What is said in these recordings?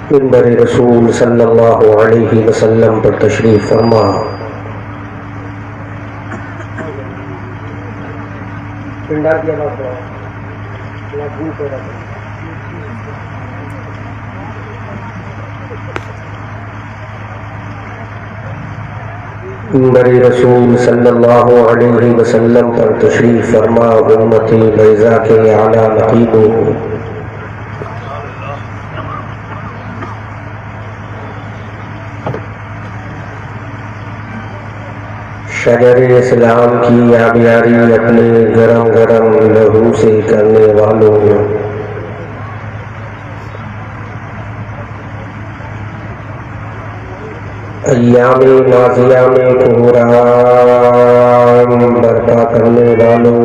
मिंबर रसूल सल्लल्लाहु अलैहि वसल्लम पर तशरीफ फरमा। मिंबर रसूल सल्लल्लाहु अलैहि वसल्लम पर तशरीफ फरमा। उम्मती बैज़ा के आला नकीब शजर इस्लाम की आबियारी अपने गरम गरम लहू से करने वालों, अय्यामे नाज़िया में कुरान बर्पा करने वालों,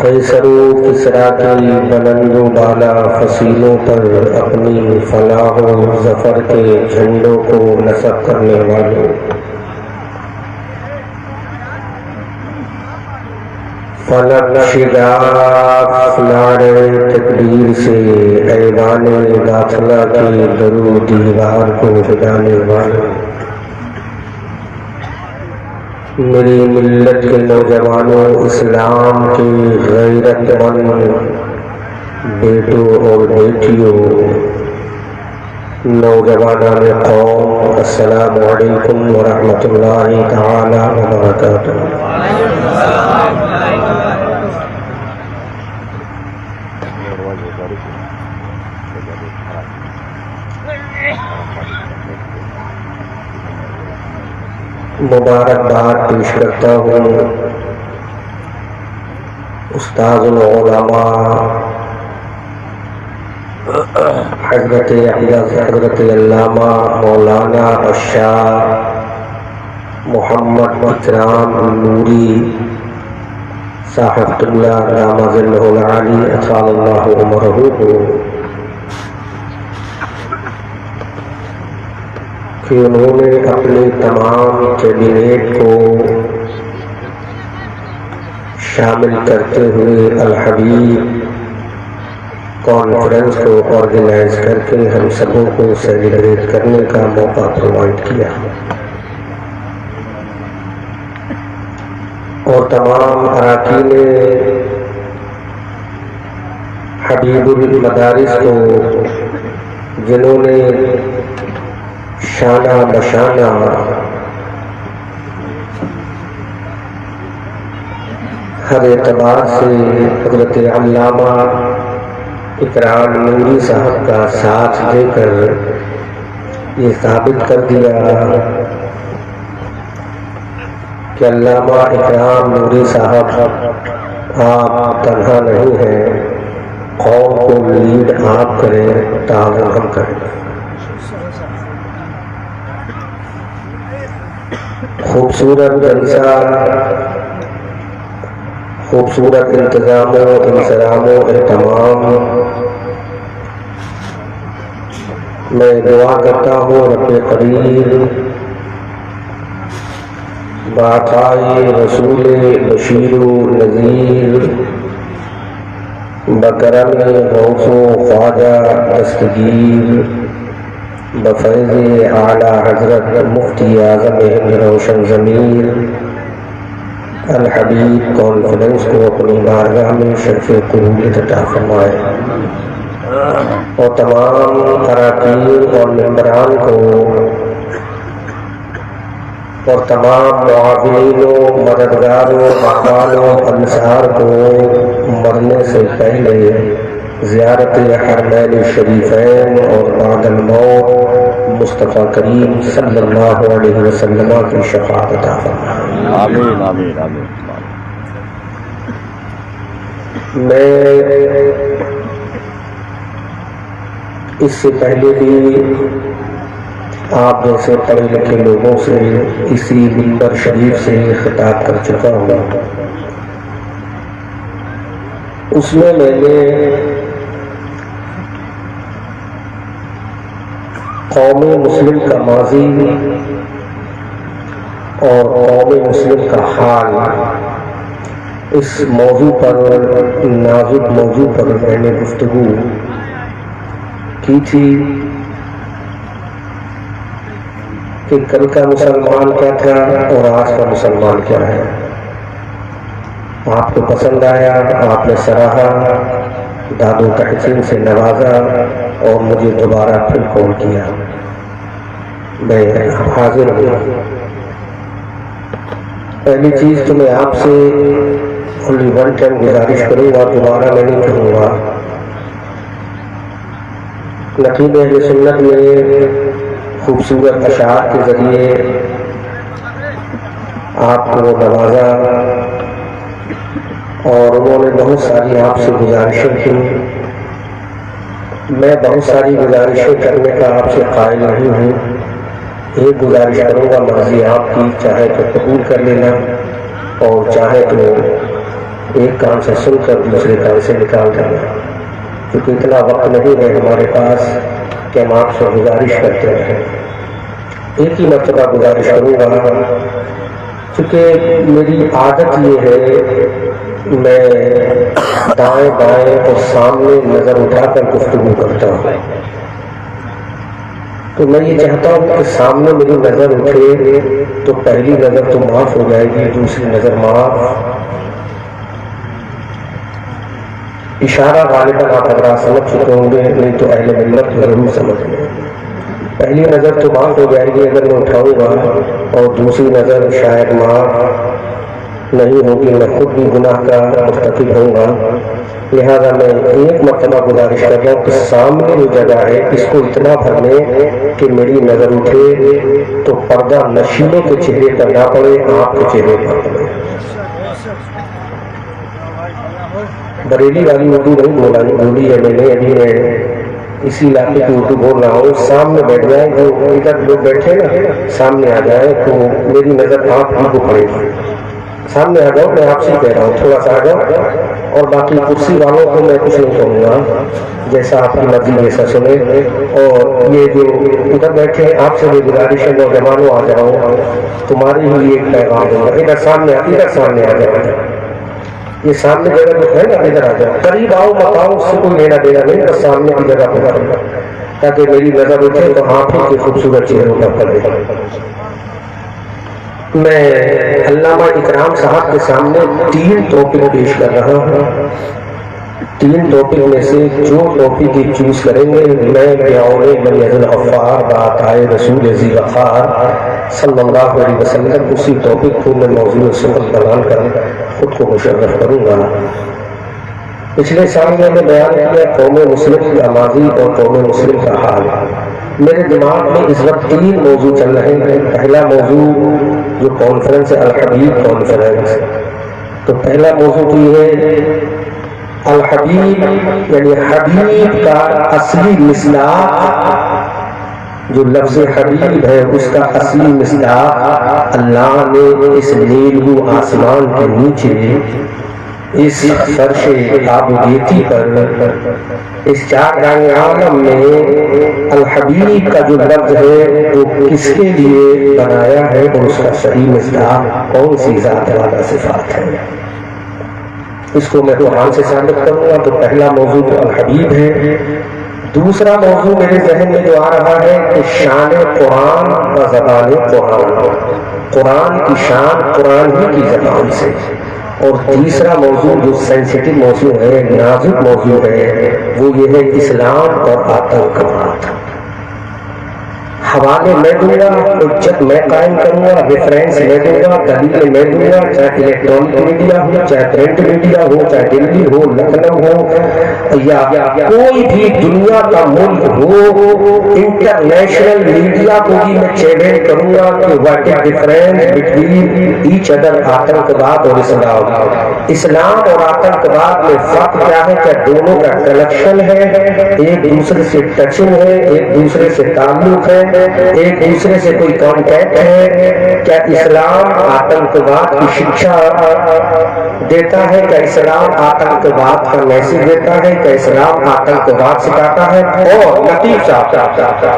कैसरो किसरा की बुलंदो बाला फसीलों पर अपनी फलाहो जफर के झंडों को नस्ब करने वालों, फलक शिगाफ नारे तकदीर से ऐवाने गाफला की दरू दीवार को हिलाने वालों, मेरी मिल्लत के नौजवानों, इस्लाम के गैरतमंद बेटों और बेटियों, नौजवानान कौम, अस्सलामु अलैकुम व रहमतुल्लाहि तआला व बरकातुहू। मुबारकबाद पेश करता हूँ उस्ताज़ुल उलमा हज़रत अल्लामा मौलाना शाह मोहम्मद इकराम नूरी साहिबुल्लाह दामज़िल्लहुल आली अतालल्लाहु उमरहू को कि उन्होंने अपने तमाम कैबिनेट को शामिल करते हुए अल हबीब कॉन्फ्रेंस को ऑर्गेनाइज करके हम सबों को सेलिब्रेट करने का मौका प्रोवाइड किया और तमाम अराकीन हबीबुल मदारिस को जिन्होंने शाना बशाना हर एतबार से हज़रत अल्लामा इकराम नूरी साहब का साथ देकर ये साबित कर दिया कि अल्लामा इकराम नूरी साहब आप तन्हा नहीं हैं, कौम को लीड आप करें, ताज़म हम करें। खूबसूरत जलसा, खूबसूरत इंतजामों इंसरामों एहतमाम, मैं दुआ करता हूँ रब्बे करीम बाताए रसूल बशीरो नज़ीर बकरम गौसो ख्वाजा दस्तगीर बफ़ैज़ आला हज़रत मुफ्ती आज़म हिंद रोशन ज़मीर अल हबीब कॉन्फ्रेंस को अपनी बारगाह में शर्फ़ क़बूलियत अता फरमाए और तमाम अराकीन और मेंबरान को और तमाम मुआविनीनों, मददगारों, अहवालों, अंसार को मरने से पहले ज़ियारत हरमैन शरीफैन और बादल मौत मुस्तफ़ा करीम सल्लल्लाहु अलैहि वसल्लम की शफ़ाअत अता फरमाए। आमीन आमीन आमीन। मैं इससे पहले भी आप जैसे पढ़े लिखे लोगों से इसी मिंबर शरीफ से खिताब कर चुका हूँ। उसमें मैंने कौम मुस्लिम का माजी और कौम मुस्लिम का हाल, इस मौजू पर, नाजुक मौजू पर मैंने गुफ्तगू की थी कि कल का मुसलमान क्या था और आज का मुसलमान क्या है। आपको पसंद आया, आपने सराहा, दादो तहसीन से नवाजा और मुझे दोबारा फिर कॉल किया। मैं हाजिर हूँ। पहली चीज तो मैं आपसे ओनली वन टाइम गुजारिश करूंगा, दोबारा मैं नहीं कहूँगा। नकीब अहले सुन्नत में खूबसूरत अशार के जरिए आपको नवाजा और उन्होंने बहुत सारी आपसे गुजारिशें की। मैं बहुत सारी गुजारिशें करने का आपसे कायल नहीं हूँ। एक गुजारिश करूँगा, मर्जी आपकी, चाहे तो कबूल कर लेना और चाहे तो एक कान से सुनकर दूसरे कान से निकाल देना, क्योंकि इतना वक्त नहीं है हमारे पास कि हम आपसे गुजारिश करते रहें। एक ही मर्तबा गुजारिश करूँगा, क्योंकि मेरी आदत ये है मैं दाएं बाएं और सामने नजर उठाकर गुफ्तगू करता हूँ। तो मैं ये चाहता हूँ कि सामने मेरी नजर उठे तो पहली नजर तो माफ हो जाएगी, दूसरी नजर माफ। इशारा गालिबन आप हजरात समझ चुके होंगे, नहीं तो अहले मिल्लत जरूर समझ लें। पहली नजर तो माफ हो जाएगी अगर मैं उठाऊंगा, और दूसरी नजर शायद माफ नहीं होगी, मैं खुद भी गुनाह का मुर्तकिब होऊंगा। लिहाजा मैं एक मरतबा गुजारिश कर रहा हूँ कि सामने जो जगह है इसको इतना भर लें कि मेरी नजर उठे तो पर्दा नशीलों के चेहरे पर ना पड़े, आपके चेहरे पर पड़े। बरेली वाली उर्दू नहीं बोली है मैंने, अभी मैं इसी इलाके की उर्दू बोल रहा हूँ। सामने बैठ जाए, जो इधर लोग बैठे ना सामने आ जाए तो मेरी नजर आप ही को पड़ेगी। सामने आ जाओ, मैं आपसे कह रहा हूँ, थोड़ा सा आ जाओ। और बाकी कुर्सी वालों को मैं कुछ नहीं कहूँगा, जैसा आपकी मर्जी जैसा सुने। और ये जो उधर बैठे आपसे भी गुजारिश है, नौजवानों आ जाओ, तुम्हारी ही एक पैगाम दूंगा। इधर सामने आ जाओ, ये सामने जगह जो है ना, इधर आ जाओ, करीब आओ, बताओ, उससे कोई लेना देना नहीं, बस सामने की जगह पर, ताकि मेरी नजर उठे तो आप ही के खूबसूरत चेहरों पर पड़े। मैं अल्लामा इकराम साहब के सामने 3 टॉपिक पेश कर रहा हूँ। 3 टॉपिक में से जो टॉपिक ही चूज करेंगे, मैं बात आए रसूल ज़ीवक़ार सल्लल्लाहु अलैहि वसल्लम, उसी टॉपिक को मैं मौजूद सुबह बयान कर खुद को मुशर्रफ करूँगा। पिछले साल मैंने बयान किया कौम मुस्लिम का माजी और कौम मुस्लिम का हाल। मेरे दिमाग में इस वक्त 3 मौजू चल रहे हैं। पहला मौजू जो कॉन्फ्रेंस है, अल हबीब कॉन्फ्रेंस। तो पहला मौजू तो ये है अल हबीब, यानी हबीब का असली मिसदाक। जो लफ्ज़ हबीब है उसका असली मिसदाक अल्लाह ने इस नीलू आसमान के नीचे, इस फर्श आबूदियती पर, इस चार आलम में अल हबीब का जो लफ्ज़ है वो किसके लिए बनाया है और उसका सही मिसदाक कौन सी ज़ात वाला सिफात है, इसको मैं कुरान से साबित करूँगा। तो पहला मौजू तो अल हबीब है। दूसरा मौजू मेरे जहन में जो आ रहा है कि शान कुरान व ज़बान कुरान, कुरान की शान कुरान ही की ज़बान से। और तीसरा मौजू जो सेंसिटिव मौजू है, नाजुक मौजू है, वो ये है इस्लाम और आतंकवाद। हवाले मैं दूंगा, उज्जत मैं कायम करूंगा, रेफरेंस मैं दूंगा, दलील मैं दूंगा, चाहे इलेक्ट्रॉनिक मीडिया हो, चाहे प्रिंट मीडिया हो, चाहे दिल्ली हो, लखनऊ हो, या कोई भी दुनिया का मुल्क हो, इंटरनेशनल मीडिया को भी मैं चैलेंज करूंगा कि what is difference between each other आतंकवाद और इस्लाम। इस्लाम और आतंकवाद में फर्क क्या है? क्या दोनों का कनेक्शन है, एक दूसरे से टचिंग है, एक दूसरे से ताल्लुक है, एक दूसरे से कोई कांटेक्ट है? क्या इस्लाम आतंकवाद की शिक्षा देता है? क्या इस्लाम आतंकवाद का मैसेज देता है? क्या इस्लाम आतंकवाद सिखाता है? और नतीजा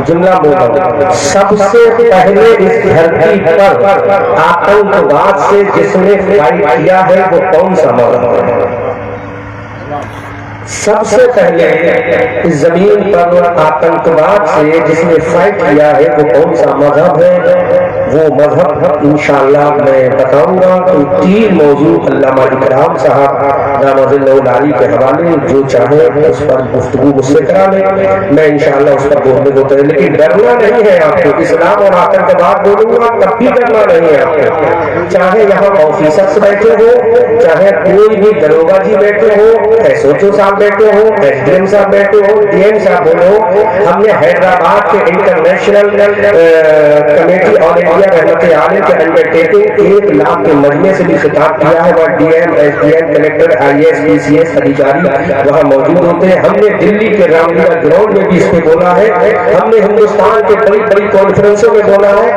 जुमला बोला, सबसे पहले इस धरती पर आतंकवाद से जिसने फाइट किया है वो कौन सा मजहब है? सबसे पहले इस जमीन पर आतंकवाद से जिसने फाइट किया है वो कौन सा मजहब है? वो मजहब इंशाअल्लाह मैं बताऊंगा। तो 3 मौजू अल्लामा इकराम साहब रहमतुल्लाह के हवाले जो चाहे उस पर गुफ्तगू मुझसे करा लें, मैं इंशाअल्लाह उस पर बोलने को तैयार। लेकिन डरना नहीं है आपको, इस्लाम और आतंकवाद बोलूंगा तब भी डरना नहीं है आपको। चाहे यहाँ ऑफिसर्स बैठे हो, चाहे कोई भी दरोगा जी बैठे हो, एसओचओ साहब बैठे हो, एसडीएम साहब बैठे हो, डीएम साहब बोलो, हमने हैदराबाद के इंटरनेशनल कमेटी ऑल इंडिया रहमत आलिम के अंडरटेकिंग 1 लाख के मजमे से भी खिताब किया है। वहाँ DM, SDM, collector, IAS, PCS अधिकारी वहाँ मौजूद होते हैं। हमने दिल्ली के रामलीला ग्राउंड में भी इस पे बोला है, हमने हिंदुस्तान के बड़ी बड़ी कॉन्फ्रेंसों में बोला है।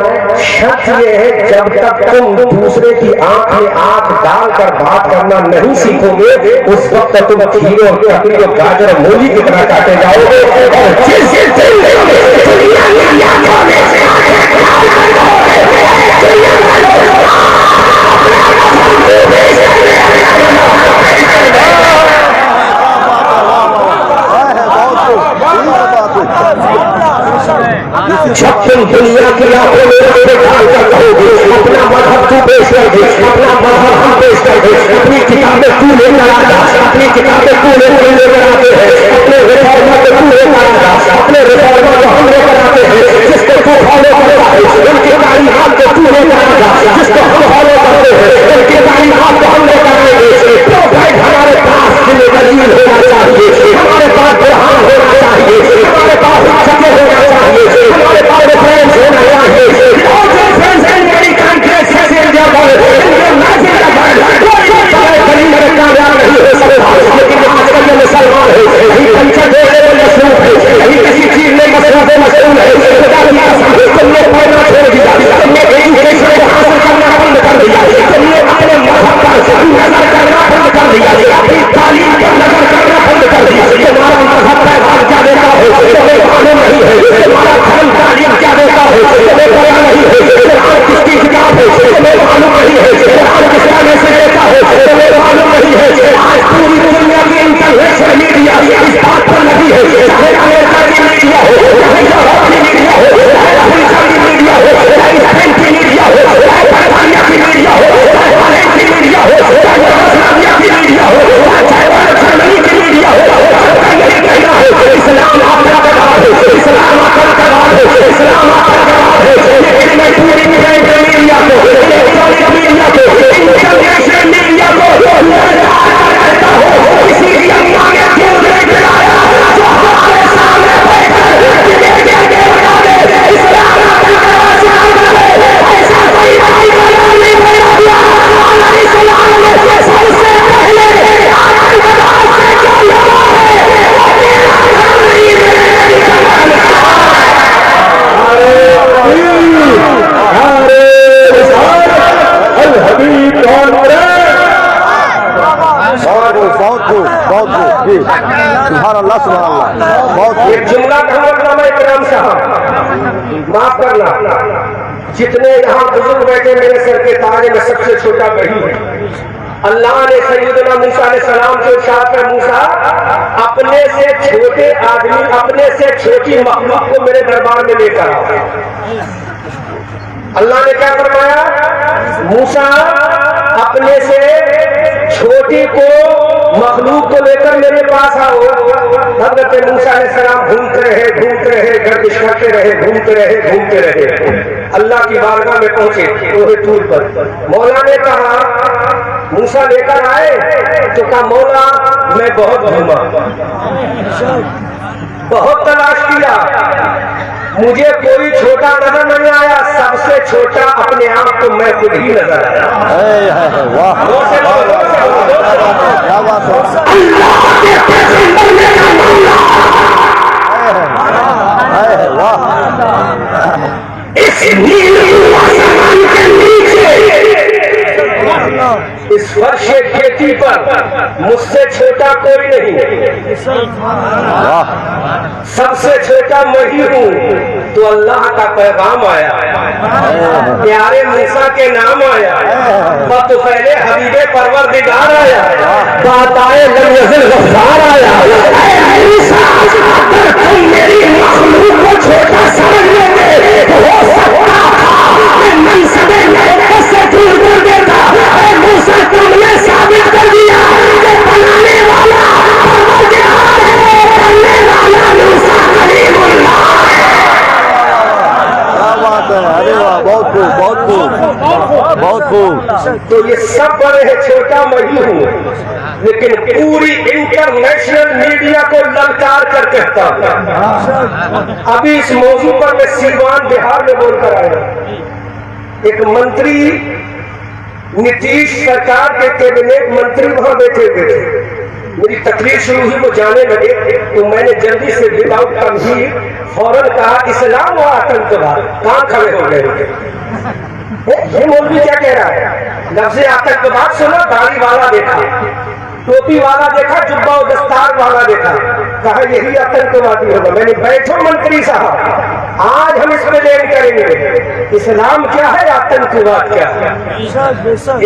शर्त ये है, जब तक तुम दूसरे की आंख में आंख डालकर बात करना नहीं सीखोगे, उस वक्त तुम खीरे और ककड़ी और गाजर और मूली की तरह काटे जाओगे। और जिस जब तुम दुनिया की आंखों में डालकर कहोगे अपना मजहब तू पेश कर दे, अपना मजहब हम पेश कर दे, अपनी किताबें तू लेकर आ जा, अपनी किताबें तू लेकर आते हैं, अपने रिफॉर्मर को तू लेकर आ जा, अपने रिफॉर्मर को हम लेकर आते हैं, जिसको तू फॉलो करता है उनके तालीमात को तू लेकर आ जा, जिसको हम फॉलो करते हैं उनके तालीमात को हम लेकर आएंगे। तो भाई हमारे पास दलील होना चाहिए, हमारे पास बुरहान होना चाहिए, हमारे पास जगह होना चाहिए, हमारे पास रेफरेंस होना चाहिए। और जो फ्रेंड्स हैं मेरी कांग्रेस से इंडिया पर नाजिल का दलील कामयाब नहीं हो सकता, लेकिन आजकल ये मुसलमान है, यही कल्चर देखने में मशरूफ है, यही किसी चीज में मशरूफ है, तुमने पढ़ना छोड़ दिया, तुमने एजुकेशन को हासिल करना बंद कर दिया, तुमने अपने मजहब पर नजर करना बंद कर दिया, अपनी तालीम पर नजर करना बंद कर दिया। तुम्हारा मजहब पैगाम क्या देता है तुम्हें मालूम नहीं है, तुम्हारा धर्म तालीम क्या देता है तुम्हें पता नहीं है, कुरान किसकी किताब है तुम्हें मालूम नहीं है, कुरान किस तरह से देता है तुम्हें मालूम नहीं है। आज पूरी दुनिया की इंटरनेशनल मीडिया इस बात पर लगी है, चाहे अमेरिका की मीडिया हो, चाहे यूरोप की मीडिया हो, चाहे अफ्रीका की मीडिया हो, चाहे स्पेन की मीडिया हो, चाहे बर्तानिया की मीडिया हो, चाहे हॉलैंड की मीडिया हो, चाहे यूगोस्लाविया की मीडिया हो, चाहे जर्मनी की मीडिया हो, सबका यही कहना है इस्लाम आतंकवाद है, इस्लाम आतंकवाद है, इस्लाम आतंकवाद है। लेकिन मैं पूरी मीडिया को, इलेक्ट्रॉनिक मीडिया को, इंटरनेशनल मीडिया को कहता हूँ, किसी की अम्मा ने क्यों नहीं गिराया जो हमारे सामने इस्लाम आतंकवाद है, ऐसा कोई नहीं बना इस्लाम में सबसे पहले आतंकवाद से जो लड़ा है वो मेरा धर्म नहीं माफ करना, जितने यहाँ बुजुर्ग बैठे मेरे सर के तारे में सबसे छोटा वही है। अल्लाह ने सैयदना मूसा अलैहिस्सलाम को इरशाद किया, मूसा अपने से छोटे आदमी, अपने से छोटी मखलूक को मेरे दरबार में लेकर आओ। अल्लाह ने क्या फरमाया, मूसा अपने से छोटी को मखलूक को लेकर मेरे पास आओ। हज़रत मूसा अलैहिस्सलाम घूमते रहे, गर्दिश करते रहे, घूमते रहे, अल्लाह की बारगाह में पहुंचे तोहे तूर पर। मौला ने कहा, मूसा लेकर आए तो कहा, मौला मैं बहुत घूमा, बहुत तलाश दिया, मुझे कोई छोटा नजर नहीं आया, सबसे छोटा अपने आप को मैं खुद ही नजर आया। वाह क्या बात है। वाह इस वर्ष खेती पर मुझसे छोटा कोई नहीं, सबसे छोटा मैं ही हूँ। तो अल्लाह का पैगाम आया, प्यारे मूसा के नाम आया, तो पहले हबीबे परवरदिगार आया, बात आए गफ्फार आया। तुम मेरी मखलूक को छोटा समझ लेते हो सकता था मैं मनसबे नबुव्वत से दूर कर देता। मूसा तुमने साबित कर दिया कि बनाने वाला परवरदिगार है, करने वाला मूसा कलीमुल्लाह है। क्या बात है। अरे वाह बहुत खूब बहुत खूब बहुत खूब। तो ये सब बड़े हैं, छोटा मैं ही हूँ, लेकिन पूरी इंटरनेशनल मीडिया को ललकार कर कहता हूँ। अभी इस मौजू पर मैं सीवान बिहार में बोलकर आया। एक मंत्री, नीतीश सरकार के कैबिनेट मंत्री वहां बैठे हुए थे। मेरी तकलीफ शुरू हुई, वो जाने लगे तो मैंने जल्दी से विदाउट तमहीर फौरन कहा इस्लाम और आतंकवाद। कहां खड़े हो गए? ये मौलवी क्या कह रहा है? लफ्ज़ आतंकवाद सुना, दाढ़ी वाला देखा, टोपी वाला देखा, जुब्बा और दस्तार वाला देखा, कहा यही आतंकवादी होगा। मैंने बैठो मंत्री साहब, आज हम इस पर लेन करेंगे इस्लाम क्या है, आतंकवाद क्या है।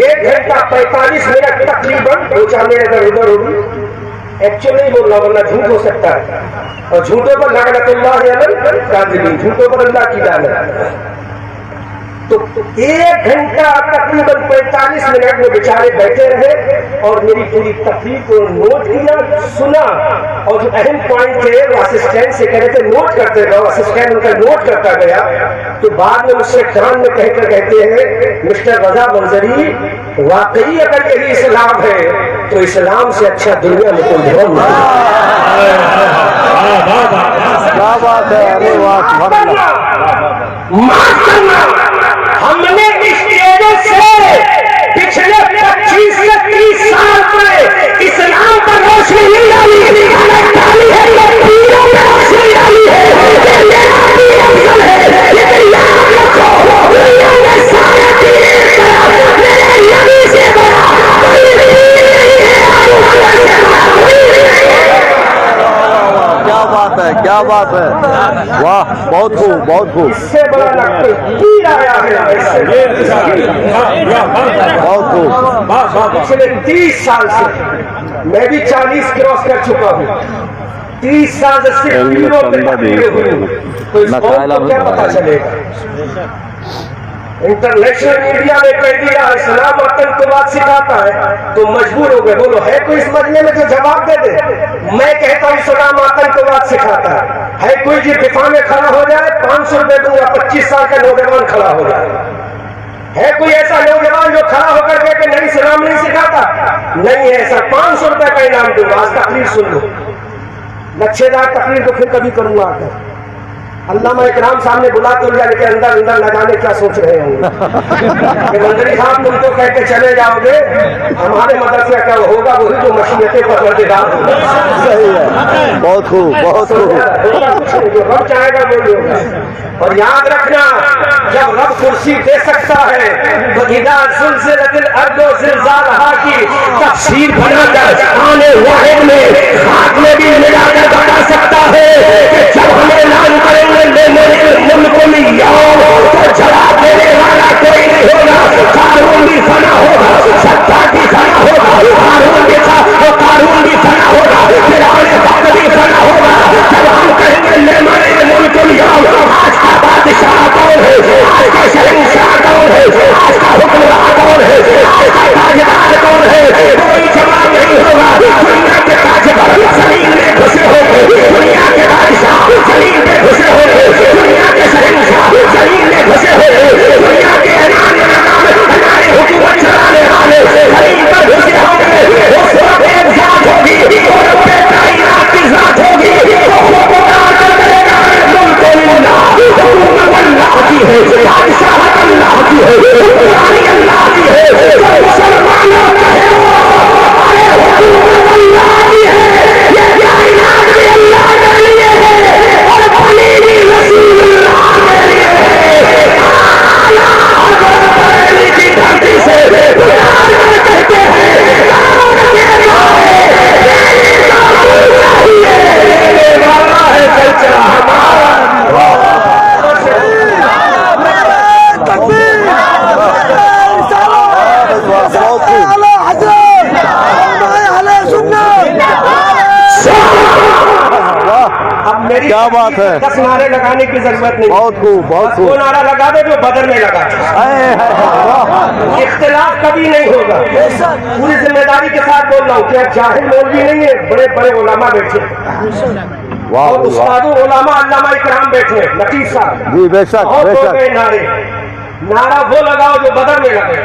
1 घंटा 45 मिनट तकरीबन 2-4 मिनट अगर उधर होगी, एक्चुअली नहीं बोल रहा वरना झूठ हो सकता है, और झूठों पर लानतुल्लाह अलल काज़िबीन, झूठों पर अल्लाह की लानत। तो 1 घंटा तकरीबन 45 मिनट में बेचारे बैठे रहे और मेरी पूरी तकलीफ को नोट किया, सुना, और जो अहम पॉइंट थे वो असिस्टेंट से कह रहे थे नोट करते रहो। असिस्टेंट उनका नोट करता गया, तो बाद में मुझसे कान में कहकर कहते हैं मिस्टर रजा मंजरी, वाकई अगर यही इस्लाम है तो इस्लाम से अच्छा दुनिया में कोई धर्म नहीं। क्या बात है। अरे वाह माफ करना, हमने इस एजो से पिछले 25 से 30 साल में इस्लाम पर रोशनी नहीं डाली है, पीरों में रोशनी डाली है। ये मेरा पीर अफजल है, लेकिन याद रखो दुनिया में सारे पीर मेरे नबी से बड़ा कोई पीर नहीं है, अबू बकर से बड़ा कोई नहीं है। क्या बात है। क्या बात है। वाह बहुत खूब बहुत खूब। इससे बड़ा पीर आया है बहुत खूब। पिछले 30 साल से, मैं भी 40 क्रॉस कर चुका हूँ, 30 साल से सिर्फ पीरों पे तकलीफें हुई, तो इस कौम को क्या पता चलेगा। इंटरनेशनल मीडिया ने कह दिया इस्लाम आतंकवाद सिखाता है, तो मजबूर हो गए। बोलो है कोई इस मजमे में जो जवाब दे दे? मैं कहता हूँ इस्लाम आतंकवाद सिखाता है कोई जो दिफा में खड़ा हो जाए 500 रुपए दूंगा, 25 साल का नौजवान खड़ा हो जाए। है कोई ऐसा नौजवान जो खड़ा होकर के कि नहीं इस्लाम नहीं सिखाता? नहीं है ऐसा, 500 रुपए का इनाम दूंगा। आज तकरीर सुन लो, लच्छेदार तकरीर तो फिर कभी करूंगा आकर। अल्लामा इकराम साहब ने बुला तो लिया, लेकिन अंदर अंदर न जाने क्या सोच रहे होंगे कि मंत्री साहब तुम तो कहते चले जाओगे, हमारे मदरसे का होगा वही जो मशीयतें परवरदिगार होगा। सही है, बहुत खूब बहुत खूब। जो रब चाहेगा वही होगा। और याद रखना, जब रब कुर्सी दे सकता है तो इज़ा ज़ुलज़िलतिल अर्ज़ु ज़िलज़ालहा की तफसीर बनाकर आने वाहिद में खाक में भी मिलाकर बता सकता है कि जब हमें ऐलान करेंगे तो जवाब देने वाला कोई नहीं होगा। कारून भी फना होगा, सत्ता भी फना होगा, कारून भी फना होगा, फिरौन वक्त भी फना होगा। जब हम कहेंगे लिमनिल मुल्कुल यौम, आज का बादशाह कौन है, आज का शहंशाह कौन है, आज का हुक्मरान कौन है, आज का ताजदार कौन है, कोई जवाब नहीं होगा। दुनिया के ताजदार जमीन में घुसे होंगे, दुनिया के मेरी क्या बात है। 10 नारे लगाने की जरूरत नहीं। बहुत खूब, बहुत बस खूब। वो नारा लगा दे जो बदर में लगा। इख्तिलाफ कभी नहीं होगा। पूरी जिम्मेदारी के साथ बोल रहा हूँ कि जाहिल मौलवी नहीं है, बड़े बड़े उलमा बैठे वाह और वाह। उस्तादो उलमा अल्लामा इकराम बैठे, लतीफ साहब जी बेशक और हो बेशक। गए नारे। नारा वो लगाओ जो बदर में लगे,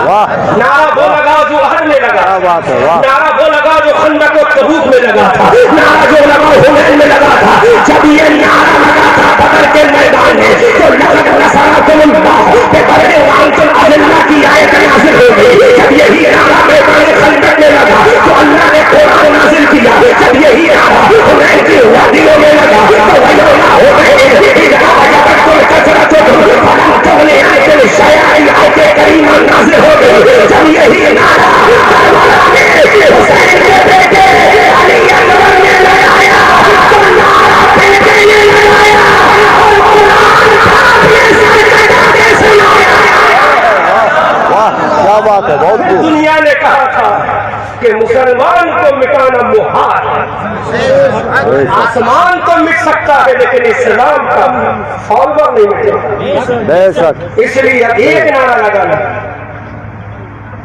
वाह, नारा वो लगाओ जो अहद में लगा, क्या बात है, वाह। नारा वो लगाओ जो खंदक और तबूक में लगा था, नारा जो लगाओ हुनैन में लगा था। जब ये नारा लगा था बदर के मैदान में तो लक़द नसरकुमुल्लाह बिबदरिन व अंतुम अज़िल्ला की आयत नाज़िल हो गई। जब यही नारा मैदान खंदक में लगा तो अल्लाह ने कुरान नाज़िल किया। जब यही नारा हुनैन की वादियों में लगा तो वलौला हुनैन इज़ अअजबतकुम कसरतुकुम फलम तुग़नि अन्कुम शैअन आयत करीमा नाज़िल हो गई। जब यही नारा करबला में हुसैन के बेटे अली अकबर ने लगाया तो नारा फिर ने लगाया और कुरान पाक ने सर कटा के सुनाया। वाह, क्या बात है, बहुत खूब। दुनिया ने कहा था कि मुसलमान को मिटाना मुहाल है, आसमान तो मिट सकता है लेकिन इस्लाम का फॉलोवर नहीं मिटेगा। बेशक। इसलिए एक नारा लगाना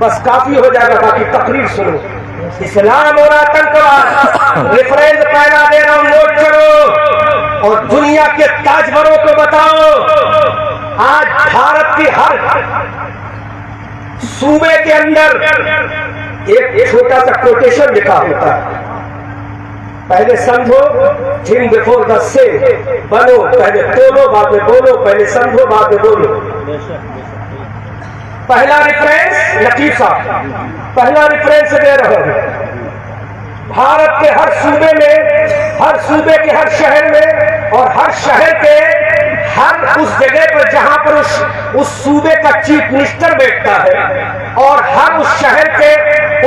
बस काफी हो जाएगा। बाकी तकरीर सुनो। इस्लाम और आतंकवाद रेफरेंस पहला दे रहा हूं, नोट करो और दुनिया के ताजवरों को बताओ। आज भारत की हर सूबे के अंदर एक छोटा सा कोटेशन लिखा होता है। पहले समझो, थिंक बिफोर द से, बनो, पहले तोलो बाद में बोलो, पहले समझो बाद में बोलो। पहला रेफरेंस लतीफ साहब, पहला रेफरेंस दे रहा हूं। भारत के हर सूबे में, हर सूबे के हर शहर में और हर शहर के हर उस जगह पर जहां पर उस सूबे का चीफ मिनिस्टर बैठता है और हर उस शहर के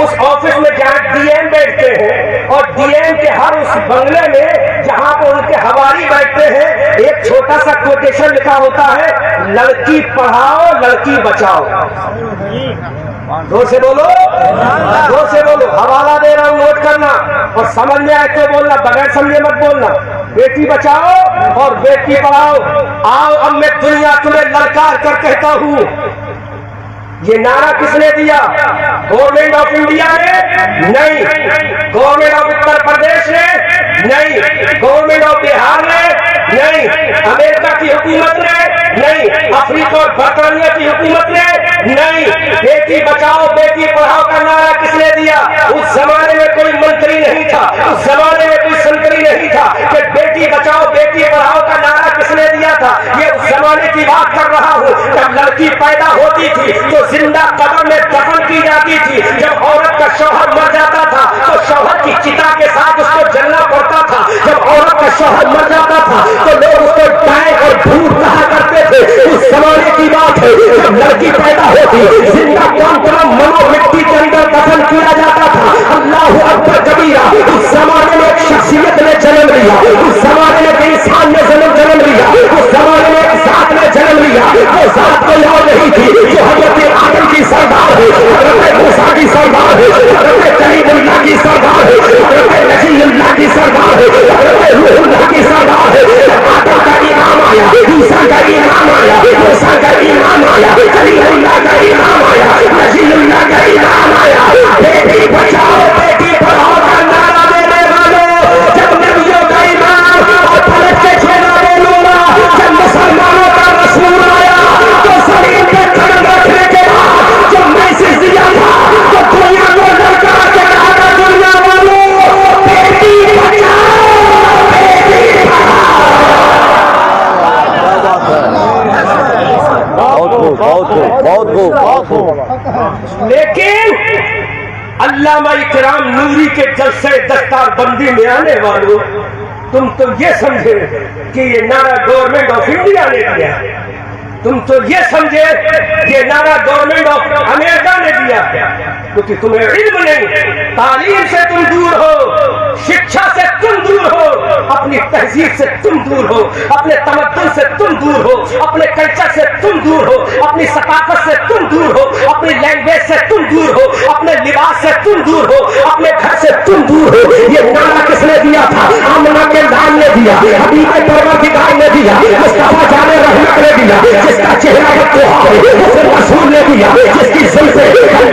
उस ऑफिस में जहां डीएम बैठते हैं और डीएम के हर उस बंगले में जहां पर उनके हवारी बैठते हैं, एक छोटा सा कोटेशन लिखा होता है, लड़की पढ़ाओ लड़की बचाओ। जोर से बोलो, जोर से बोलो। हवाला दे रहा हूं, नोट करना और समझ में आए तो बोलना, बगैर समझे मत बोलना। बेटी बचाओ और बेटी पढ़ाओ। आओ अब मैं दुनिया तुम्हें ललकार कर कहता हूं, ये नारा किसने दिया? गवर्नमेंट ऑफ इंडिया ने नहीं, गवर्नमेंट ऑफ उत्तर प्रदेश ने नहीं, गवर्नमेंट ऑफ बिहार ने नहीं, अमेरिका की हुकूमत ने नहीं, अफ्रीका और बरतानिया की हुकूमत ने नहीं। बेटी बचाओ बेटी पढ़ाओ का नारा किसने दिया? उस जमाने में कोई मंत्री नहीं था, उस जमाने में कोई संतरी नहीं था कि बेटी बचाओ बेटी पढ़ाओ का नारा किसने दिया था? ये उस जमाने की बात कर रहा हूँ जब लड़की पैदा होती थी तो जिंदा कब्र में दफन की जाती थी। जब औरत का शौहर मर जाता था तो शौहर की चिता के साथ उसको जलना पड़ता था। जब औरत का शौहर मर जाता था तो लोग उसको टाई और भूत कहा करते थे। उस जमाने की बात है जब लड़की पैदा होती जिंदा कम मनो मिट्टी के अंदर दफन किया जाता था। अल्लाह अकबर कबीरा। उस जमाने में एक शख्सियत ने जन्म लिया, उस जमाने में एक इंसान ने जन्म लिया, उस जमाने में एक जात ने जन्म लिया। वो जात कोई और नहीं थी जो हजरत आदम की सरदार है, हजरत मूसा की सरदार है, हजरत कलीमुल्लाह की सरदार है, हजरत नजीरुल्लाह की सरदार है, हजरत रूहुल्लाह की सरदार है। आदम का इमाम आया, ईसा का इमाम आया, मूसा का इमाम आया, कलीमुल्लाह का इमाम आया, नजीरुल्लाह का इमाम आया। बेटी बचाओ बेटी पढ़ाओ का नारा देने वालों, जब नबियों का इमाम और फलक के छेड़ा बोलूंगा, जब मुसलमानों का रसूल आया तो शरीर पे कदम रखने के बाद जो मैसेज दिया था तो दुनिया को लड़का के कहा था, दुनिया वालों बेटी बचाओ बेटी पढ़ाओ। बहुत खूब, बहुत खूब, बहुत खूब, बहुत खूब। लेकिन अल्लामा इकराम नूरी के जलसे दस्तार बंदी में आने वालों, तुम तो ये समझे कि ये नारा गवर्नमेंट ऑफ इंडिया ने दिया, तुम तो ये समझे ये नारा गवर्नमेंट ऑफ अमेरिका ने दिया, क्योंकि तुम्हें इल्म नहीं, तालीम से तुम दूर हो, शिक्षा से तुम दूर हो, अपनी तहजीब से तुम दूर हो, अपने तमद्दुन से तुम दूर हो, अपने कल्चर से तुम दूर हो, अपनी सकाफत से तुम दूर हो, अपनी लैंग्वेज से तुम दूर हो, अपने लिबास से तुम दूर हो, अपने घर से तुम दूर हो। ये नारा किसने दिया था? आमना के लाल ने दिया। दिया, हबीब परवरदिगार ने दिया, मुस्तफा जाने रहमत ने दिया, जिसका चेहरा बददुआ है उसे रसूल ने दिया, जिसकी जुल्फे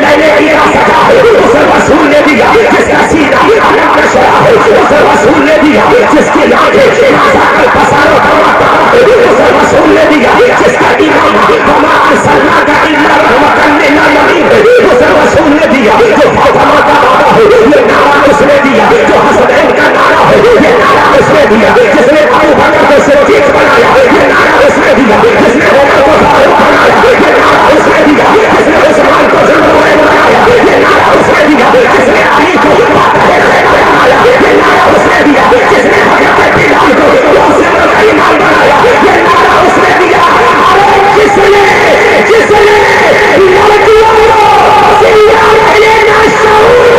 मैंने ईरा सजा है उसे रसूल ने दिया, जिसका सीना अलग नशा है उसे रसूल ने दिया, जिसकी आंखें नाज़ाकल बसारो धमाका है उसे रसूल ने दिया, जिसका ईमान तमाम सल्ला का इल्ला रहमतन लिल आलमीन है उसे रसूल ने दिया, जो फातिमा का नारा है ये नारा उसने दिया, जो हसनैन का नारा है ये नारा उसने दिया, जिसने अबू बकर को सिद्दीक बनाया ये नारा उसने दिया, जिसने उमर को फारूक बनाया ये नारा उसने दिया, जिसने उस्मान को जुल्नुरैन बनाया ये नारा उसने दिया, जिसने अली को फातिह बनाया ये नारा उसने दिया, जिसने हज़रत बिलाल को गौसे का इमाम बनाया ये नारा उसने दिया। अरे जिसने लड़कियों को जिंदा रहने का शऊर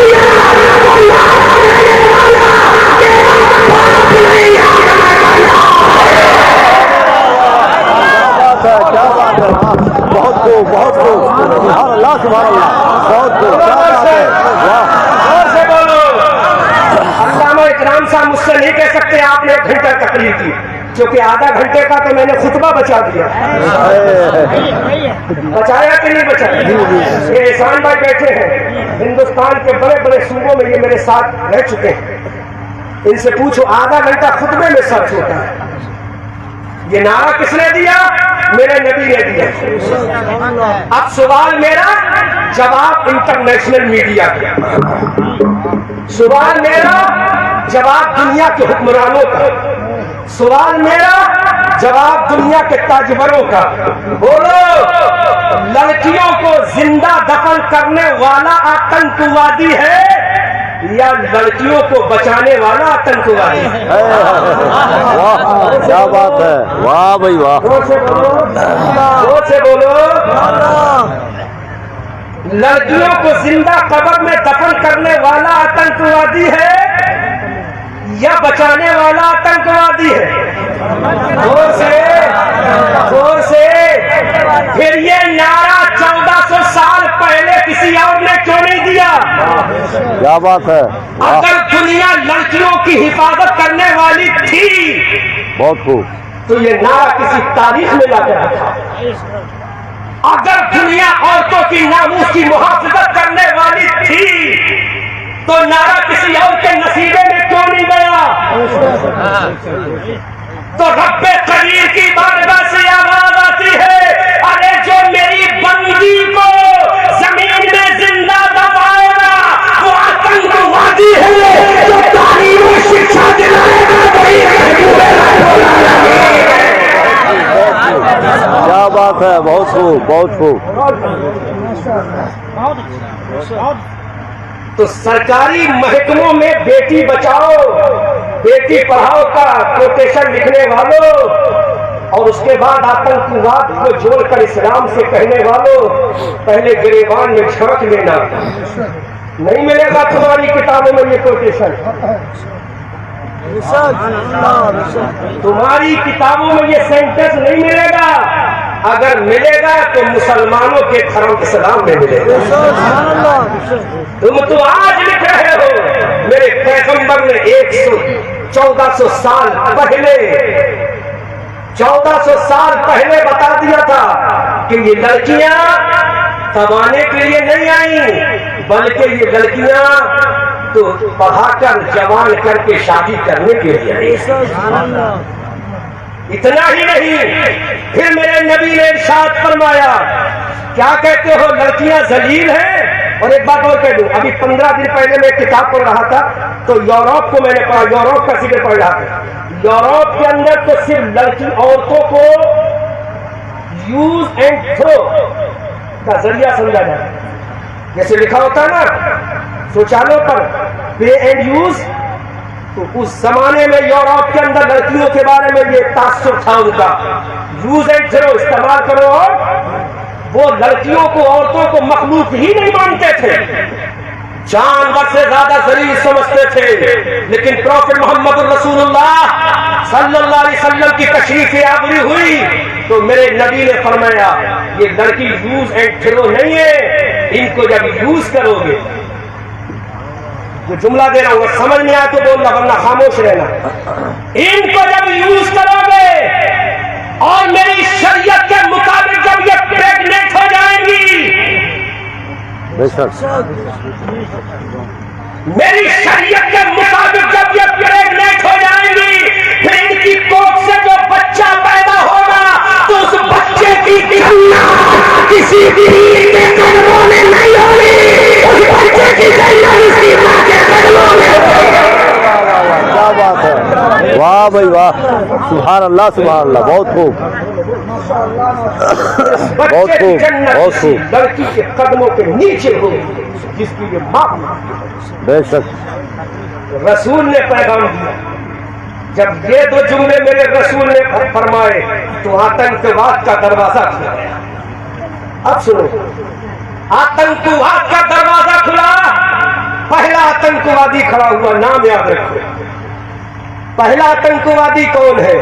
क्या बात है, बहुत खूब, बहुत खूब, सुभान अल्लाह, सुभान अल्लाह, बहुत खूब, क्या बात है, वाह। जोर से बोलो। अल्लामा इकराम साहब मुझसे नहीं कह सकते आपने 1 घंटा तकरीर की, क्योंकि आधा घंटे का तो मैंने खुतबा बचा दिया। बचाया कि नहीं बचाया? ये एहसान भाई बैठे हैं, हिंदुस्तान के बड़े बड़े सूबों में ये मेरे साथ रह चुके हैं, इनसे पूछो आधा घंटा खुतबे में सर्च होता है। ये नारा किसने दिया? मेरे नबी ने दिया। अब सवाल मेरा, जवाब इंटरनेशनल मीडिया का। सवाल मेरा, जवाब दुनिया के हुक्मरानों का। सवाल मेरा, जवाब दुनिया के ताजवरों का। बोलो, लड़कियों को जिंदा दफन करने वाला आतंकवादी है या लड़कियों को बचाने वाला आतंकवादी? वाह, क्या बात है, वाह भाई वाह। जोर से बोलो, जोर से बोलो। लड़कियों को जिंदा कब्र में दफन करने वाला आतंकवादी है या बचाने वाला आतंकवादी है? जोर से, जोर से। फिर ये नारा 1400 साल पहले किसी और ने क्यों नहीं दिया? क्या बात है, अगर दुनिया लड़कियों की हिफाजत करने वाली थी बहुत खूब, तो ये नारा किसी तारीख में ला रखा। अगर दुनिया औरतों की नामूस की मुहाफिजत करने वाली थी तो नारा किसी और के नसीबे में क्यों नहीं गया? तो रब्बे कदीर की बारगाह से आवाज आती है, अरे जो मेरी बंदी को जमीन में जिंदा दबाएगा वो आतंकवादी है, जो तालीम और शिक्षा दिलाएगा वही क्या बात है, बहुत खूब, बहुत खूब। तो सरकारी महकमों में बेटी बचाओ बेटी पढ़ाओ का कोटेशन लिखने वालों और उसके बाद आतंकवाद को जोड़कर इस्लाम से कहने वालों, पहले गिरेबान में झांक लेना। नहीं मिलेगा तुम्हारी किताबों में ये कोटेशन, तुम्हारी किताबों में ये सेंटेंस नहीं मिलेगा। अगर मिलेगा तो मुसलमानों के धर्म इस्लाम में मिलेगा। तुम तो आज लिख रहे हो, मेरे पैगंबर ने 1400 साल पहले 1400 साल पहले बता दिया था कि ये लड़कियां कमाने के लिए नहीं आई, बल्कि ये लड़कियां तो पढ़ाकर जवान करके शादी करने के लिए आई। इतना ही नहीं, फिर मेरे नबी ने इरशाद फरमाया, क्या कहते हो लड़कियां जलील हैं? और एक बात और कह दूं, अभी 15 दिन पहले मैं किताब पढ़ रहा था तो यूरोप को मैंने पढ़ा, यूरोप का जिक्र पढ़ रहा था। यूरोप के अंदर तो सिर्फ लड़की औरतों को यूज एंड थ्रो का जरिया समझा जाता है। जैसे लिखा होता है ना शौचालयों पर पे एंड यूज, तो उस जमाने में यूरोप के अंदर लड़कियों के बारे में ये तासुर था उनका, यूज एंड थ्रो, इस्तेमाल करो। और वो लड़कियों को औरतों को मखलूक ही नहीं मानते थे, जानवर से ज्यादा जलील समझते थे। लेकिन प्रॉफेट मोहम्मद रसूलुल्लाह सल्लल्लाहु अलैहि वसल्लम की तशरीफ आवरी हुई तो मेरे नबी ने फरमाया ये लड़की यूज एंड थ्रो नहीं है, इनको जब यूज करोगे, जो जुमला दे रहा हूं समझ में आया तो बोलना, वरना खामोश रहना, इनको मेरी शरीयत के मुताबिक जब ये प्रेग्नेंट हो जाएंगी, फिर इनकी कोख से जो बच्चा पैदा होगा तो उस बच्चे की जन्नत किसी बीवी के कदमों में नहीं होगी, उस बच्चे की जन्नत उसकी मां के कदमों में होगी। क्या बात है, वाह भाई वाह, सुभान अल्लाह सुभान अल्लाह, बहुत खूब बहुत खूब बहुत खूब। लड़की के कदमों के नीचे होगी जिसकी ये मां। बेशक रसूल ने पैगाम दिया, जब ये दो जुमले मेरे रसूल ने फरमाए तो आतंकवाद का दरवाजा खुला। अब सुनो, आतंकवाद का दरवाजा खुला। पहला आतंकवादी खड़ा हुआ, नाम याद रखो। पहला आतंकवादी कौन है?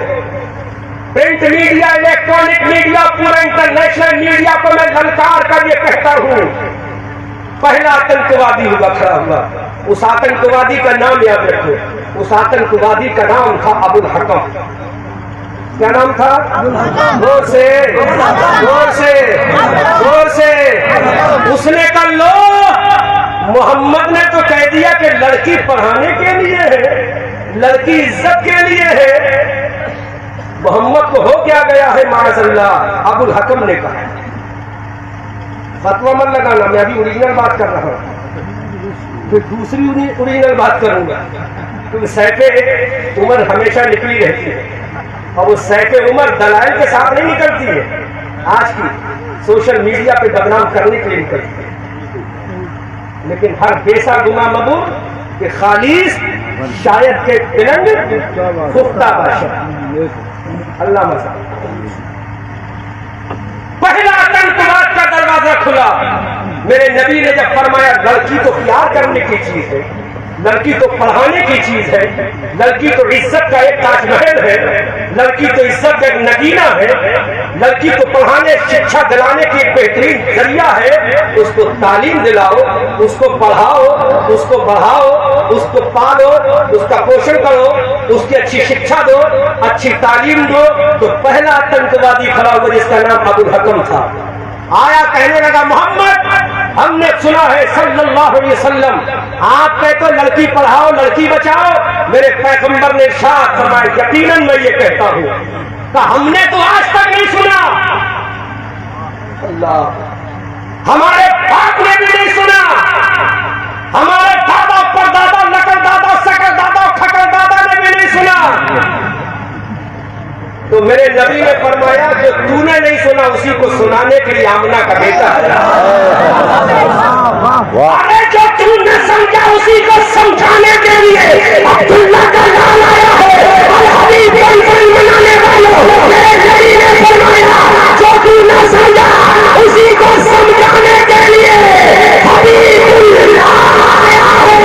प्रिंट मीडिया, इलेक्ट्रॉनिक मीडिया, पूरा इंटरनेशनल मीडिया को मैं ललकार कर ये कहता हूं, पहला आतंकवादी हुआ खड़ा हुआ। उस आतंकवादी का नाम याद रखो। उस आतंकवादी का नाम था अबुल हकम। क्या नाम था? जोर से जोर से जोर से। उसने कहा लो, मोहम्मद ने तो कह दिया कि लड़की पढ़ाने के लिए है, लड़की इज्जत के लिए है। मोहम्मद को हो क्या गया है माज़अल्लाह। अबुल हकम ने कहा, फतवा मत लगाना, मैं अभी ओरिजिनल बात कर रहा हूं, फिर दूसरी ओरिजिनल बात करूंगा। क्योंकि सैफे उमर हमेशा निकली रहती है, और वो सैफे उमर दलाइल के साथ नहीं निकलती है, आज की सोशल मीडिया पे बदनाम करने के लिए निकलती है। लेकिन हर बेसा गुना मबूर के खालिस शायद के बिलंग खुफ्ता बादशाह अल्लाह मसा। पहला आतंकवाद का दरवाजा खुला। मेरे नबी ने जब फरमाया लड़की तो प्यार करने की चीज है, लड़की तो पढ़ाने की चीज है, लड़की तो इज्जत का एक ताजमहल है, लड़की तो इज्जत का एक नगीना है, लड़की को पढ़ाने शिक्षा दिलाने की एक बेहतरीन जरिया है। उसको तालीम दिलाओ, उसको पढ़ाओ, उसको बढ़ाओ, उसको पालो, उसका पोषण करो, उसकी अच्छी शिक्षा दो, अच्छी तालीम दो। तो पहला आतंकवादी खड़ा हुआ जिसका नाम अबुल हकम था। आया, कहने लगा मोहम्मद, हमने सुना है सल्लल्लाहु अलैहि वसल्लम आप कहते हो लड़की पढ़ाओ लड़की बचाओ। मेरे पैगंबर ने इरशाद फरमाया, यकीनन मैं ये कहता हूं कि हमने तो आज तक नहीं सुना, अल्लाह, हमारे बाप ने भी नहीं सुना, हमारे दादा परदादा नकल दादा सकल दादा खकल दादा ने भी नहीं सुना। तो मेरे नबी ने फरमाया जो तूने नहीं सुना उसी को सुनाने के लिए आमना का बेटा है। अरे जो तू न समझा उसी को समझाने के लिए अब्दुल्ला का नाम आया है। हबीब मनाने वालों, मेरे नबी ने फरमाया जो तू न समझा उसी को समझाने के लिए हबीबुल्लाह आया है।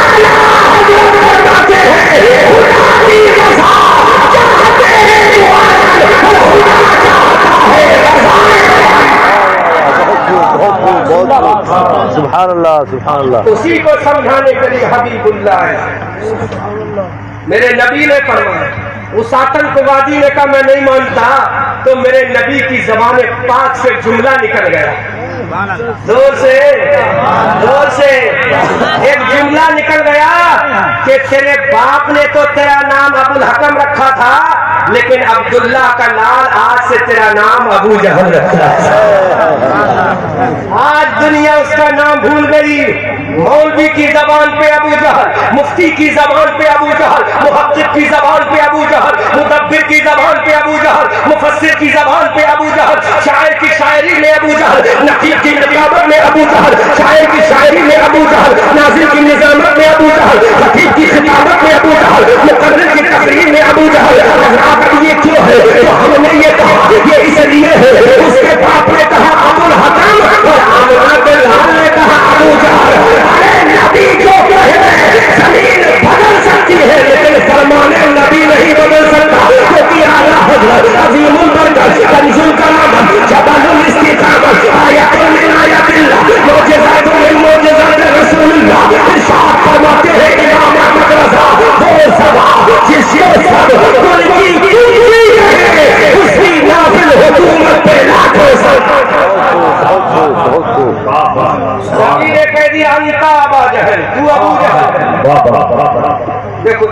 आला हजरत फरमाते हैं खुदाई रज़ा चाहते हैं खुदा चाहता है रज़ा। सुभान अल्लाह सुभान अल्लाह। उसी को समझाने के लिए हबीबुल्लाह है। मेरे नबी ने फरमाया, उस आतंकवादी ने कहा मैं नहीं मानता, तो मेरे नबी की ज़बान पाक से जुमला निकल गया, जोर से एक जुमला निकल गया कि तेरे बाप ने तो तेरा नाम अबुल हकम रखा था, लेकिन अब्दुल्ला का लाल आज से तेरा नाम अबू जहल रखा है। आज दुनिया उसका नाम भूल गई। मौलवी की जबान पे अबू जहल, मुफ्ती की जबान पे अबू जहल, मुहक्किक की जबान पे अबू जहल, मुदब्बिर की जबान पे अबू जहल, मुफस्सिर की जबान पे अबू जहल, शायर की शायरी में अबू जहल, नकीब की नकाबत में अबू जहल, शायर की शायरी में अबू जहल, नाज़िर की निज़ामत में अबू जहल, खतीब की खिताबत में अबू जहल, मुक़र्रिर की तकरीर में अबू जहल। ये क्यों है? तो हमने ये कहा ये इसलिए है, उसके बाप ने कहा अबुल हकम और आमना के लाल ने कहा अबू जहल। अरे नबी जो कहे जमीन बदल सकती है, लेकिन फरमाने नबी नहीं बदल सकता, क्योंकि आला हज़रत अज़ीमुल बरकत कंजुल करामत जबलुल इस्तिकामत आयतुन मिन आयातिल्लाह मुअजिज़ातुन मिन मुअजिज़ात रसूलुल्लाह इरशाद फरमाते हैं इमाम अहमद रज़ा वो सवा जिसके सब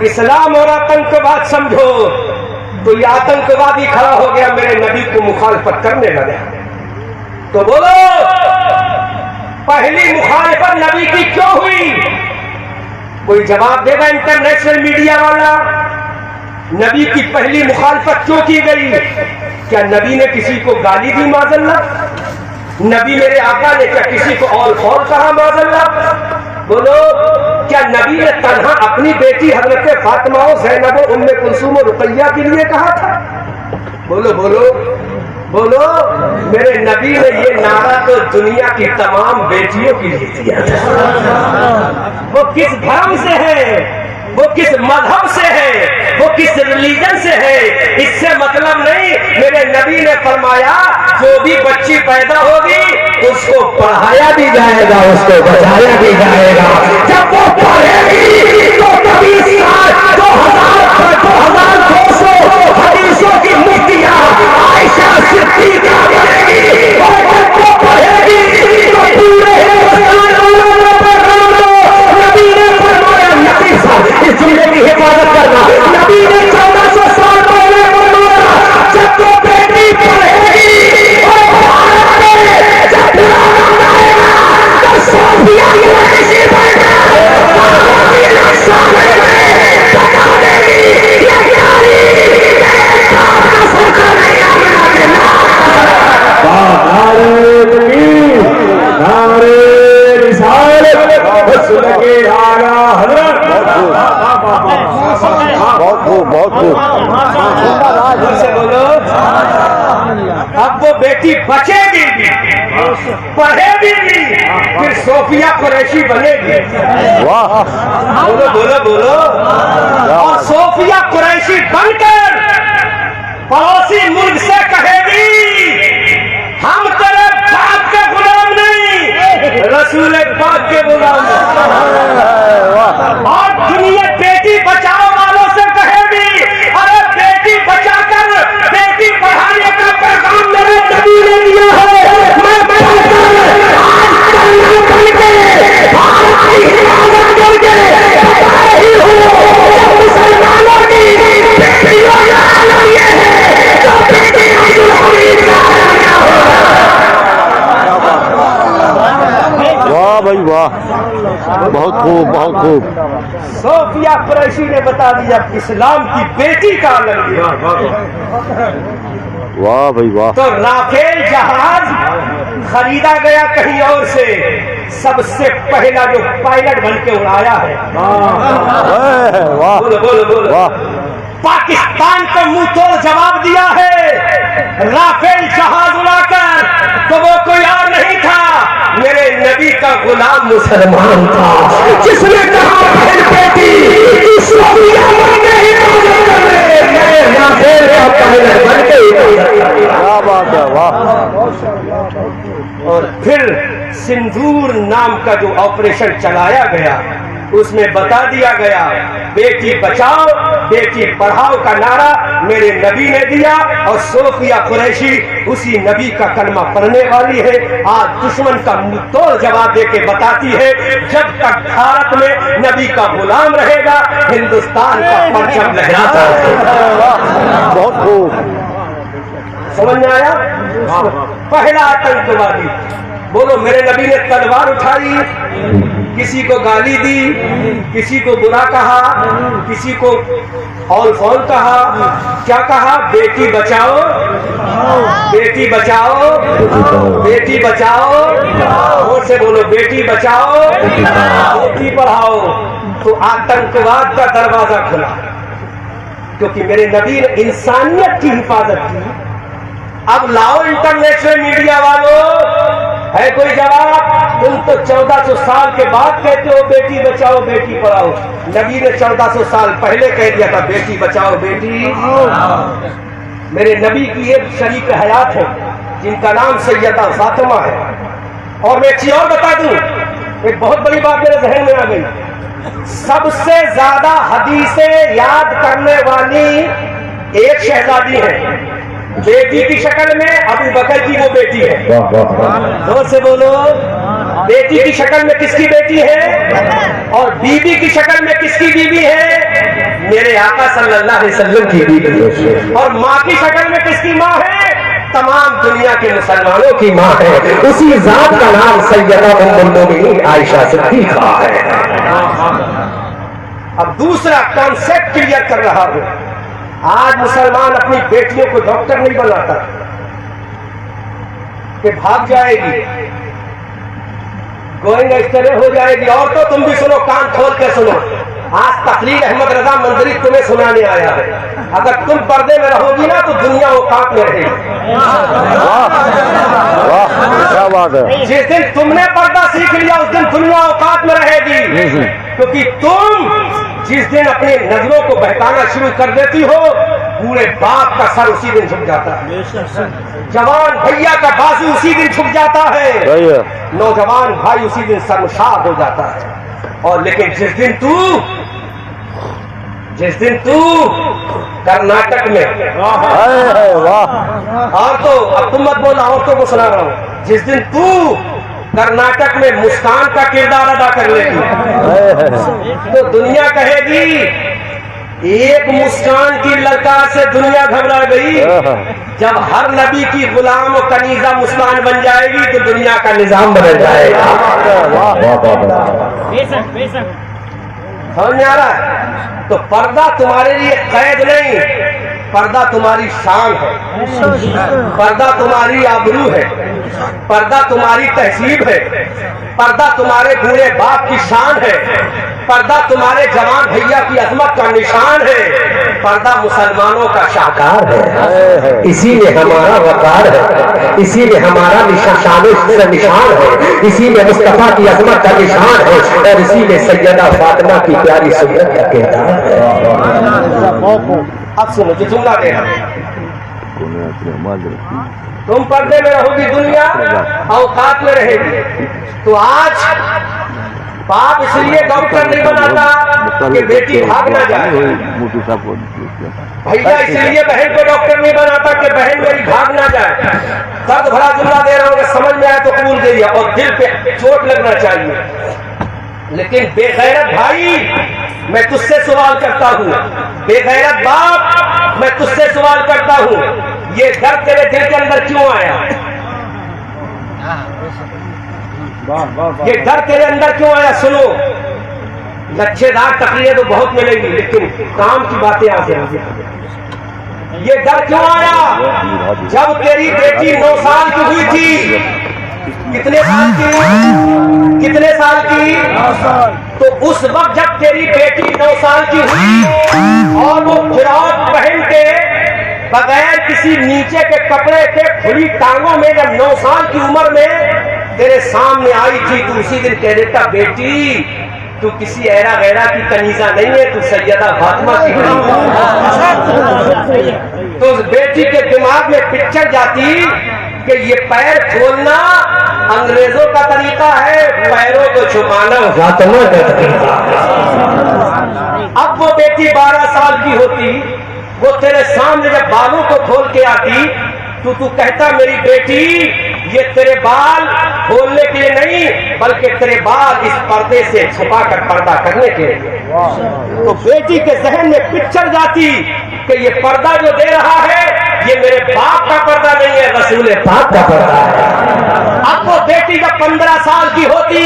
इस्लाम और आतंकवाद समझो, तो ये आतंकवादी खड़ा हो गया, मेरे नबी को मुखालफत करने लगा। तो बोलो पहली मुखालफत नबी की क्यों हुई? कोई जवाब देगा इंटरनेशनल मीडिया वाला? नबी की पहली मुखालफत क्यों की गई? क्या नबी ने किसी को गाली दी माज़अल्लाह? नबी मेरे आका ने क्या किसी को ऑल फॉल कहा माज़अल्लाह? बोलो क्या नबी ने तन्हा अपनी बेटी हजरत फातिमा और ज़ैनब और उम्मे कुलसूम और रुकैया के लिए कहा था? बोलो बोलो बोलो, मेरे नबी ने ये नारा तो दुनिया की तमाम बेटियों के लिए दिया था। वो किस धर्म से है, वो किस मजहब से है, वो किस रिलीजन से है, इससे मतलब नहीं। मेरे नबी ने फरमाया जो भी बच्ची पैदा होगी उसको पढ़ाया भी जाएगा, उसको बचाया भी जाएगा। जब वो पढ़ेगी तो कभी 2,200 हदीसों की मुफ्तियां आयशा सिद्दीक़ा बनेगी। और जब वो पढ़ेगी तो पूरे नबी ने फरमाया, नबी साहब इस जुमले की हिफाजत करना, नबी ने 1400 साल पहले फरमाया जब तो बेटी पढ़ेगी और भारत में जब पुराना आएगा तो सोफिया कुरैशी बनेगा, सामने में बता देगी ये प्यारी का सोचा नहीं आएगा। नारे तकबीर, नारे रिसालत, रसूल के आला हज़रत। बहुत खूब, बहुत खूब। से बोलो अब वो बेटी बचेगी भी, पढ़ेगी भी, फिर सोफिया कुरैशी बनेगी। वाह, बोलो बोलो बोलो। और सोफिया कुरैशी बनकर पड़ोसी मुल्क से कहेगी हम तेरे बाप के गुलाम नहीं, रसूल पाक के गुलाम। और दुनिया बेटी बचाओ वालों से कहेगी अरे बेटी बचाकर बेटी पढ़ाने का पैगाम मेरे नबी ने दिया है। मैं मुसलमानों की बेटियों का आलम ये है जो बेटी अब्दुल हमीद का वाह भाई वाह, बहुत खूब, बहुत खूब। सोफिया कुरैशी ने बता दिया इस्लाम की बेटी का आलम ये है। वाह भाई वाह। तो राफेल जहाज खरीदा गया कहीं और से, सबसे पहला जो पायलट बन के उड़ाया है। वाह, बोलो बोलो बोलो। वाह। पाकिस्तान को मुंह तोड़ जवाब दिया है राफेल जहाज उड़ाकर, तो वो कोई और नहीं था, मेरे नबी का गुलाम मुसलमान था, जिसने कहा बेटी राफेल का पायलट बन के। क्या बात है, वाह। और फिर सिंदूर नाम का जो ऑपरेशन चलाया गया उसमें बता दिया गया बेटी बचाओ बेटी पढ़ाओ का नारा मेरे नबी ने दिया। और सोफिया कुरैशी उसी नबी का कलमा पढ़ने वाली है। आज दुश्मन का मुंहतोड़ जवाब देके बताती है जब तक भारत में नबी का गुलाम रहेगा हिंदुस्तान का परचम लहराता रहेगा। बहुत खूब। समझ में आया? पहला आतंकवादी। बोलो मेरे नबी ने तलवार उठाई, किसी को गाली दी, किसी को बुरा कहा, किसी को ऑल फॉल कहा, क्या कहा? बेटी बचाओ बेटी बचाओ बेटी बचाओ। और से बोलो बेटी बचाओ बेटी पढ़ाओ। तो आतंकवाद का दरवाजा खुला क्योंकि मेरे नबी ने इंसानियत की हिफाजत की। अब लाओ इंटरनेशनल मीडिया वालों, है कोई जवाब? तुम तो 1400 साल के बाद कहते हो बेटी बचाओ बेटी पढ़ाओ। नबी ने 1400 साल पहले कह दिया था बेटी बचाओ बेटी। मेरे नबी की एक शरीक हयात है जिनका नाम सैयदा फातिमा है। और मैं एक चीज और बता दूं, एक बहुत बड़ी बात मेरे जहन में आ गई। सबसे ज्यादा हदीसें याद करने वाली एक शहजादी है, बेटी की शक्ल में अबू बकर की वो बेटी है। जोर से बोलो। बेटी की शक्ल में किसकी बेटी है और बीबी की शक्ल में किसकी बीबी है? मेरे आका सल्लल्लाहु अलैहि वसल्लम की बीवी, और माँ की शक्ल में किसकी माँ है? तमाम दुनिया के मुसलमानों की माँ है। उसी जात का नाम सैयदा उम्मुल मोमिनीन आयशा सिद्दीक़ा है। अब दूसरा कॉन्सेप्ट क्लियर कर रहा हूं। आज मुसलमान अपनी बेटियों को डॉक्टर नहीं बनाता कि भाग जाएगी, गोइंग इस तरह हो जाएगी। और तो तुम भी सुनो, कान खोल के सुनो। आज तकरीर अहमद रजा मंजरी तुम्हें सुनाने आया है। अगर तुम पर्दे में रहोगी ना तो दुनिया औकात में रहेगी। क्या बात है। जिस दिन तुमने पर्दा सीख लिया उस दिन दुनिया औकात में रहेगी, क्योंकि तुम जिस दिन अपनी नजरों को बहकाना शुरू कर देती हो, पूरे बाप का सर उसी दिन झुक जाता है, जवान भैया का बाजू उसी दिन झुक जाता है, नौजवान भाई उसी दिन शर्मसार हो जाता है। और लेकिन जिस दिन तू कर्नाटक में, और तो अब तुम मत बोला, औरतों को सुना रहा हूं, जिस दिन तू कर्नाटक में मुस्कान का किरदार अदा कर लेगी तो दुनिया कहेगी एक मुस्कान की ललकार से दुनिया घबरा गई। जब हर नबी की गुलाम और कनीजा मुस्कान बन जाएगी तो दुनिया का निजाम बदल जाएगा। समझ में आ रहा है? तो पर्दा तुम्हारे लिए कैद नहीं, पर्दा तुम्हारी शान है, पर्दा तुम्हारी आबरू है, पर्दा तुम्हारी तहसीब है, पर्दा तुम्हारे बूढ़े बाप की शान है, पर्दा तुम्हारे जवान भैया की अजमत का निशान है, पर्दा मुसलमानों का शाहकार है। इसी में हमारा वकार है, इसी में हमारा निशान है, इसी में मुस्तफा की अजमत का निशान है, और इसी में सैयदा फातिमा की प्यारी सुन्नत का किरदार है। अब सुनो जो जुमला दे रहा, तुम पर्दे में रहोगी, दुनिया औकात में रहेगी। तो आज बाप इसलिए डॉक्टर नहीं बनाता कि बेटी भाग ना जाए, भैया इसलिए बहन को डॉक्टर नहीं बनाता कि बहन मेरी भाग ना जाए। दर्द भरा जुमला दे रहा हूं, अगर समझ में आए तो कबूल दे दिया, और दिल पे चोट लगना चाहिए। लेकिन बेगैरत भाई मैं तुझसे सवाल करता हूँ, बेगैरत बाप मैं तुझसे सवाल करता हूँ, ये दर्द तेरे दिल के अंदर क्यों आया? ये डर तेरे अंदर क्यों आया? सुनो, लच्छेदार तकरीरें तो बहुत मिलेंगी, लेकिन काम की बातें आज ये डर क्यों आया? जब तेरी बेटी 9 साल की हुई थी, कितने साल की? कितने साल की? तो उस वक्त जब तेरी बेटी 9 साल की हुई और वो फ्रॉक पहन के बगैर किसी नीचे के कपड़े के खुली टांगों में जब 9 साल की उम्र में तेरे सामने आई थी, तो उसी दिन कह देता बेटी तू किसी ऐरा गैरा की कनीजा नहीं है, तू सैयदा फातिमा की कनीजा। तो उस बेटी के दिमाग में पिक्चर जाती कि ये पैर खोलना अंग्रेजों का तरीका है, पैरों को छुपाना फातिमा का तरीका है। अब वो बेटी 12 साल की होती, वो तेरे सामने जब बालों को खोल के आती तो तू कहता मेरी बेटी ये तेरे बाल खोलने के लिए नहीं, बल्कि तेरे बाल इस पर्दे से छुपाकर पर्दा करने के लिए। तो बेटी के जहन में पिक्चर जाती कि ये पर्दा जो दे रहा है ये मेरे बाप का पर्दा नहीं है, रसूल पाक का पर्दा है। अब वो बेटी जब 15 साल की होती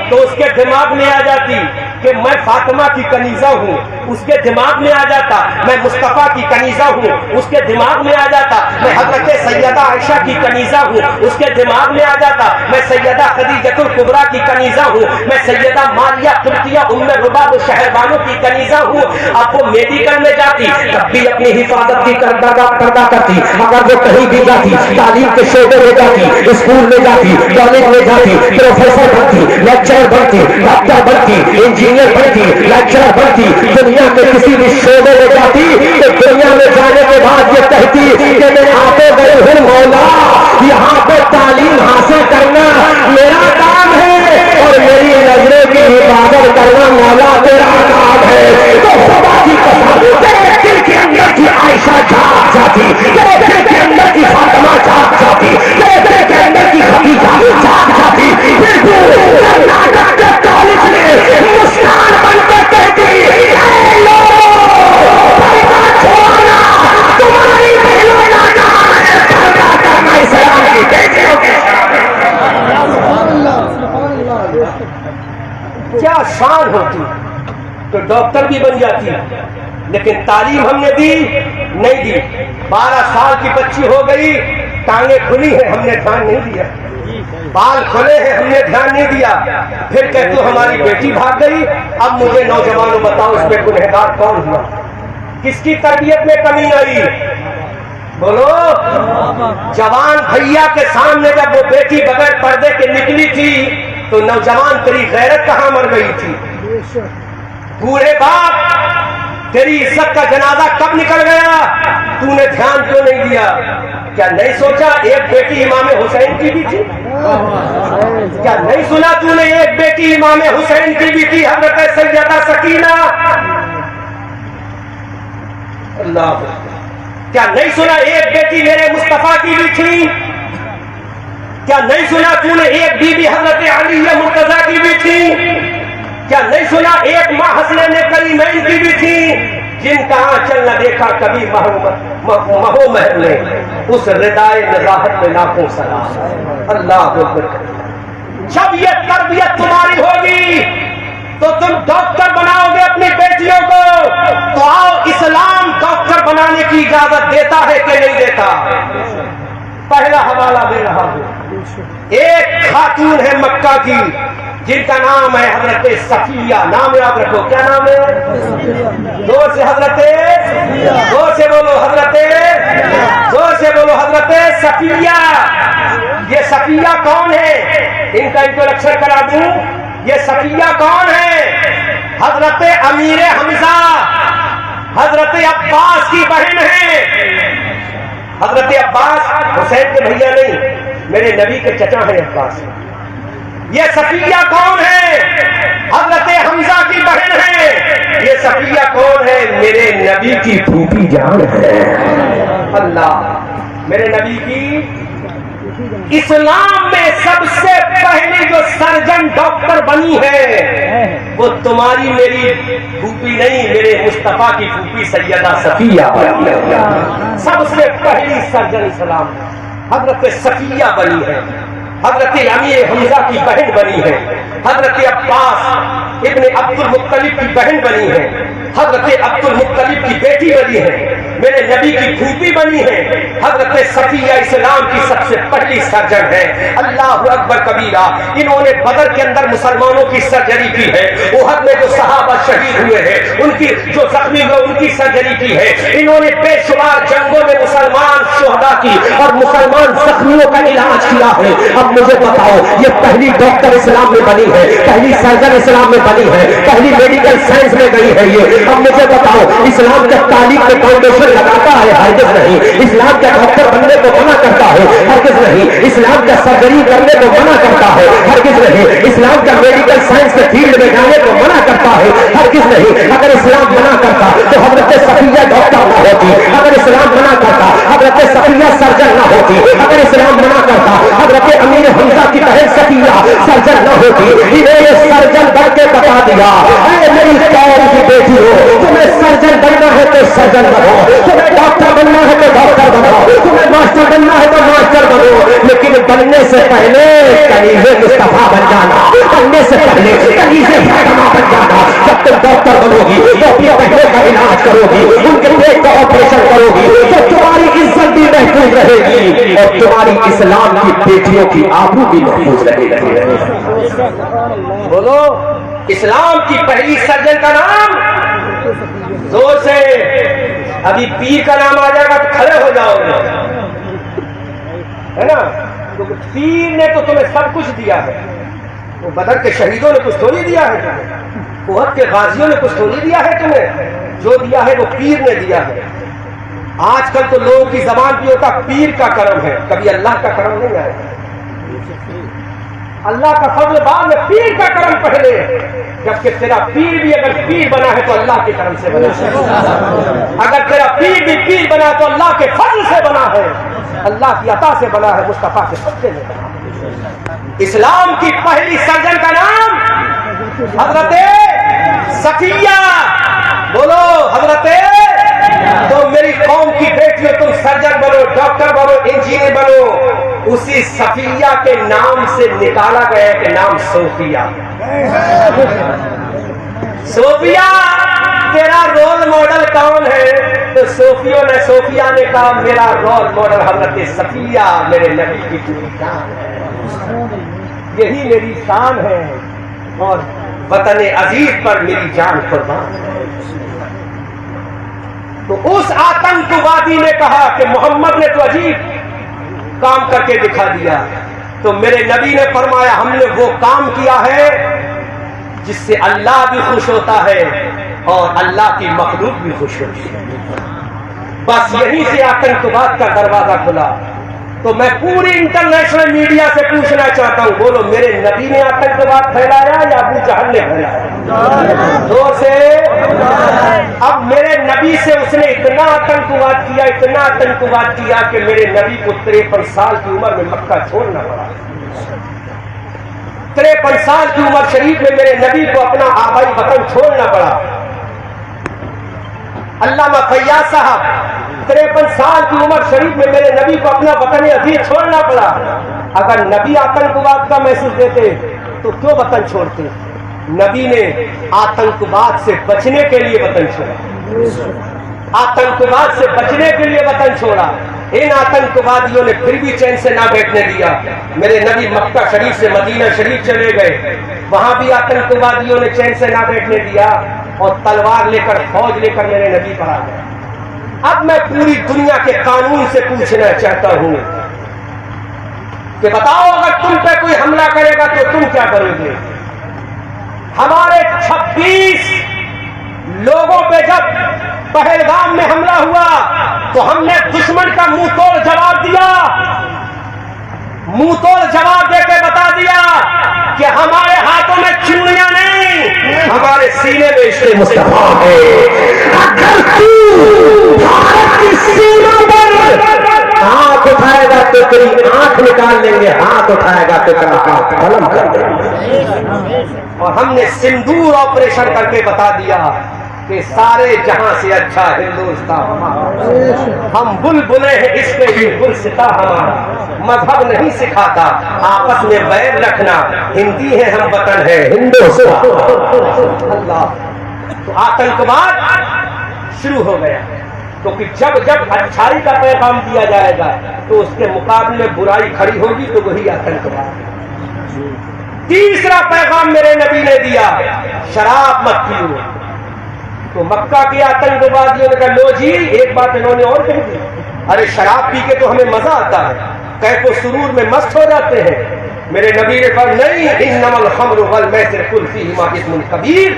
तो उसके दिमाग में आ जाती कि मैं फातिमा की कनीजा हूँ, उसके दिमाग में आ जाता मैं मुस्तफा की कनीजा हूँ, उसके दिमाग में आ जाता मैं हजरत सैयदा आयशा की कनीजा हूँ, उसके दिमाग में आ जाता मैं सैयदा खदीजतुल कुबरा की कनीजा हूँ, मैं सैयदा मारिया कुर्तिया उम्मे रुबाब शहरबानों की कनीजा हूँ। अब वो मेडिकल में जाती तब भी अपनी हिफाजत की करदा करती, अगर वो कहीं भी जाती तालीम के शोबे में जाती, स्कूल में जाती, कॉलेज में जाती, प्रोफेसर बनती, लेक्चरर बनती, डॉक्टर बनती, इंजीनियर बनती, लेक्चरर बनती, दुनिया के किसी भी शोबे में जाती तो दुनिया में जाने के बाद ये कहती कि मैं आते गए हूँ मौला, यहाँ पे तालीम हासिल करना मेरा काम है और मेरी नजरों की हिफाजत करना मौला तेरा काम है। तो खुदा की कसम तेरे दिल के अंदर की आयशा जाग जाती, तेरे दिल के अंदर की फातिमा जाग जाती, तेरे दिल के अंदर की खदीजा जाग जाती, फिर तू कर्नाटक के कॉलेज में मुस्कान बनकर कहती शान होती तो डॉक्टर भी बन जाती, लेकिन तालीम हमने दी नहीं दी। 12 साल की बच्ची हो गई, टांगे खुली है, हमने ध्यान नहीं दिया, बाल खुले हैं, हमने ध्यान नहीं दिया। फिर कहते हो हमारी बेटी भाग गई। अब मुझे नौजवानों बताओ, इसमें गुनहगार कौन हुआ? किसकी तरबियत में कमी आई? बोलो। जवान भैया के सामने जब वो बेटी बगैर पर्दे के निकली थी तो नौजवान तेरी गैरत कहां मर गई थी? बूढ़े बाप तेरी इज्जत का जनाजा कब निकल गया? तूने ध्यान क्यों नहीं दिया? क्या नहीं सोचा एक बेटी इमाम हुसैन की भी थी? क्या नहीं सुना तूने एक बेटी इमाम हुसैन की भी थी, हजरत सैयदा सकीना? अल्लाह। क्या नहीं सुना एक बेटी मेरे मुस्तफा की भी थी? क्या नहीं सुना तूने एक बीबी हजरत अली मुर्तजा की भी थी? क्या नहीं सुना एक माँ हसनैन करीमैन की भी थी, जिनका आंचल न देखा कभी महो महल ने, उस रिदाए नज़ाहत में लाखों सलाम। अल्लाह अकबर। जब ये तरबियत तुम्हारी होगी तो तुम डॉक्टर बनाओगे अपनी बेटियों को, तो आओ इस्लाम डॉक्टर बनाने की इजाजत देता है कि नहीं देता? पहला हवाला दे रहा हूं। एक खातून है मक्का की, जिनका नाम है हजरत सफिया। नाम याद रखो, क्या नाम है? जोर से जोर से बोलो जोर से बोलो हजरत सफिया। ये सफिया कौन है? इनका इंट्रोडक्शन करा दूं। ये सफिया कौन है? हजरत अमीर हमजा हजरत अब्बास की बहन है। हजरत अब्बास हुसैन के भैया नहीं, मेरे नबी के चचा हैं अब्बास। ये सफिया कौन है? हजरत हमजा की बहन है। ये सफिया कौन है? मेरे नबी की फूफी जान है। अल्लाह। मेरे नबी की इस्लाम में सबसे पहले जो सर्जन डॉक्टर बनी है वो तुम्हारी मेरी फूफी नहीं, मेरे मुस्तफा की फूफी सैयदा सफिया बनी है। सबसे पहली सर्जन इस्लाम हजरत सफिया बनी है। हजरत अमीर हमजा की बहन बनी है। हजरत अब्बास इब्ने अब्दुल मुत्तलिब की बहन बनी है। हजरत अब्दुल मुत्तलिब की बेटी बनी है। मेरे नबी की फूफी बनी है। हजरत सफिया इस्लाम की सबसे पहली सर्जन है। अल्लाह अकबर कबीरा। इन्होंने बदर के अंदर मुसलमानों की सर्जरी की है। उहद में जो सहाबा शहीद हुए हैं उनकी जो जख्मी हुए उनकी सर्जरी की है। इन्होंने बेशुमार जंगों में मुसलमान शोहदा की और मुसलमान जख्मियों का इलाज किया है। अब मुझे बताओ, ये पहली डॉक्टर इस्लाम में बनी है, पहली सर्जन इस्लाम में बनी है, पहली मेडिकल साइंस में गई है ये। अब मुझे बताओ, इस्लाम का तालीम के फाउंडेशन लगाता है? हरगिज़ नहीं। इस्लाम का डॉक्टर बनने को मना करता है? हरगिज़ नहीं। इस्लाम का सर्जरी करने को मना करता है? हरगिज़ नहीं। इस्लाम का मेडिकल साइंस के फील्ड में जाने को मना करता है? हरगिज़ नहीं। अगर इस्लाम मना करता तो हजरत सफिया डॉक्टर न होती। अगर इस्लाम मना करता हजरत सफिया सर्जन न होती। अगर इस्लाम मना करता हजरत अमीर हमजा की बहन सफिया सर्जन न होती। इन्हें ये सर्जन बन के बता दिया, मेरी कौम की बेटी हो, तुम्हें सर्जन बनना है तो सर्जन बनो, तुम्हें डॉक्टर बनना है तो डॉक्टर बनो, तुम्हें मास्टर बनना है तो मास्टर बनो, लेकिन बनने से पहले कलीज़े मुस्तफा बन जाना, बनने से पहले कलीज़े फातिमा बन जाना। जब तुम डॉक्टर बनोगी तो अपने बहनों का इलाज करोगी, उनके पेट का ऑपरेशन करोगी तो तुम्हारी इज्जत भी महफूज रहेगी और तुम्हारी इस्लाम की बेटियों की आबरू भी महफूज रहेगी। बोलो। इस्लाम की पहली सर्जन का नाम, जोर से, अभी पीर का नाम आ जाएगा तो खड़े हो जाओगे, है ना? तो पीर ने तो तुम्हें सब कुछ दिया है। वो बदर के शहीदों ने कुछ थोड़ी दिया है तुम्हें, उहद के गाजियों ने कुछ थोड़ी दिया है तुम्हें। जो दिया है वो पीर ने दिया है। आजकल तो लोगों की जबान पे होता पीर का करम है, कभी अल्लाह का करम नहीं आएगा। अल्लाह का फजल बाद में, पीर का करम पहले। जबकि तेरा पीर भी अगर पीर बना है तो अल्लाह के करम से बना है। अगर तेरा पीर भी पीर बना तो अल्लाह के फजल से बना है, अल्लाह की अता से बना है, मुस्तफा के सत्ते में बना है। इस्लाम की पहली सर्जन का नाम हजरत सफिया। बोलो हजरत। तो मेरी कौम की बेटियों, तुम सर्जन बनो, डॉक्टर बनो, इंजीनियर बनो। उसी सफिया के नाम से निकाला गया कि नाम सोफिया। सोफिया तेरा रोल मॉडल कौन है? तो सोफिया ने कहा मेरा रोल मॉडल हजरत सफिया मेरे नबी की पूरी शान है, यही मेरी शान है और वतन अजीज पर मेरी जान कुर्बान है। तो उस आतंकवादी ने कहा कि मोहम्मद ने तो अजीब काम करके दिखा दिया। तो मेरे नबी ने फरमाया हमने वो काम किया है जिससे अल्लाह भी खुश होता है और अल्लाह की मखलूक भी खुश होती है। बस यहीं से आतंकवाद का दरवाजा खुला। तो मैं पूरी इंटरनेशनल मीडिया से पूछना चाहता हूं, बोलो मेरे नबी ने आतंकवाद फैलाया या अबू जहल ने फैलाया? जोर से। अब मेरे नबी से उसने इतना आतंकवाद किया कि मेरे नबी को 53 साल की उम्र में मक्का छोड़ना पड़ा। 53 साल की उम्र शरीफ में मेरे नबी को अपना आबाई वतन छोड़ना पड़ा। अल्लामा फैयाज साहब 53 साल की उम्र शरीफ में मेरे नबी को अपना वतन अजीज छोड़ना पड़ा। अगर नबी आतंकवाद का मैसेज देते तो क्यों वतन छोड़ते? नबी ने आतंकवाद से बचने के लिए वतन छोड़ा, आतंकवाद से बचने के लिए वतन छोड़ा। इन आतंकवादियों ने फिर भी चैन से ना बैठने दिया। मेरे नबी मक्का शरीफ से मदीना शरीफ चले गए, वहां भी आतंकवादियों ने चैन से ना बैठने दिया और तलवार लेकर फौज लेकर मेरे नबी पर आ गए। अब मैं पूरी दुनिया के कानून से पूछना चाहता हूं कि बताओ अगर तुम पे कोई हमला करेगा तो तुम क्या करोगे? हमारे 26 लोगों पे जब पहलगाम में हमला हुआ तो हमने दुश्मन का मुंह तोड़ जवाब दिया, मुंह तोड़ जवाब देकर बता दिया कि हमारे हाथों में चूड़ियां नहीं, हमारे सीने में इश्क़ मुस्तफा है। अगर तू भारत की सीमा पर हाथ उठाएगा तो तेरी आंख निकाल लेंगे, हाथ उठाएगा तो तेरा हाथ कलम कर देंगे। और हमने सिंदूर ऑपरेशन करके बता दिया कि सारे जहां से अच्छा हिंदुस्तान हमारा, हम बुलबुले हैं इसके गुलसिता हमारा, मजहब नहीं सिखाता आपस में बैर रखना, हिंदी है हम वतन है हिंदुस्तान। अल्लाह। तो आतंकवाद शुरू हो गया, क्योंकि जब जब अच्छाई का पैगाम दिया जाएगा तो उसके मुकाबले में बुराई खड़ी होगी, तो वही आतंकवाद। तीसरा पैगाम मेरे नबी ने दिया, शराब मत पियो। तो मक्का के आतंकवादियों ने कहा लो जी, एक बात इन्होंने और कह दी, अरे शराब पी के तो हमें मजा आता है, कैफो सुरूर में मस्त हो जाते हैं। मेरे नबी ने कहा नहीं, इन्नमल खम्रु वल मैसिर कुल फीहिमा इस्मुन कबीर।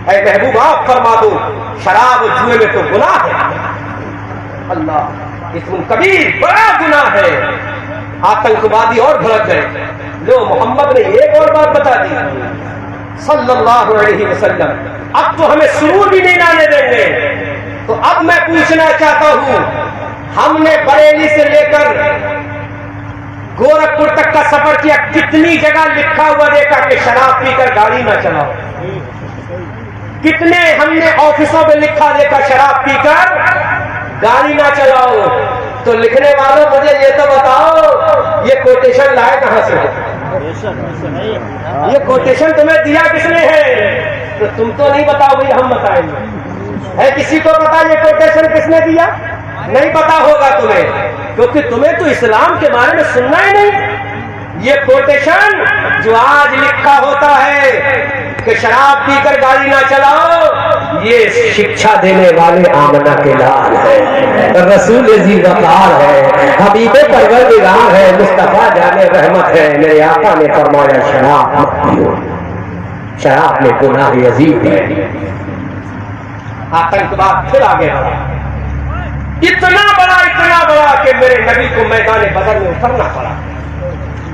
ऐ महबूब आप फरमा दो शराब और जुए में तो गुनाह है, अल्लाह इस्मुन कबीर, बड़ा गुनाह है। आतंकवादी और भड़क गए। लो मोहम्मद ने एक और बात बता दी सल्लल्लाहु अलैहि वसल्लम, अब तो हमें सुरूर भी नहीं आने देंगे। तो अब मैं पूछना चाहता हूं, हमने बरेली से लेकर गोरखपुर तक का सफर किया, कितनी जगह लिखा हुआ देखा कि शराब पीकर गाड़ी ना चलाओ? कितने हमने ऑफिसों में लिखा देखा शराब पीकर गाड़ी ना चलाओ? तो लिखने वालों मुझे ये तो बताओ, ये कोटेशन लाए कहां से? ये कोटेशन तुम्हें दिया किसने है? तो तुम तो नहीं बताओ भाई, हम बताएंगे। है किसी को पता ये कोटेशन किसने दिया? नहीं पता होगा तुम्हें, क्योंकि तुम्हें तो इस्लाम के बारे में सुनना ही नहीं। ये कोटेशन जो आज लिखा होता है कि शराब पीकर गाड़ी ना चलाओ, ये शिक्षा देने वाले आमना के लाल है, रसूल जी वकार है, हबीबे परवरदिगार है, मुस्तफा जाने रहमत है। मेरे आका ने फरमाया शराब मत पियो, शराब में गुनाह अजीब है। आतंकवाद फिर आगे बढ़ा, इतना बड़ा कि मेरे नबी को मैदान बदर में उतरना पड़ा,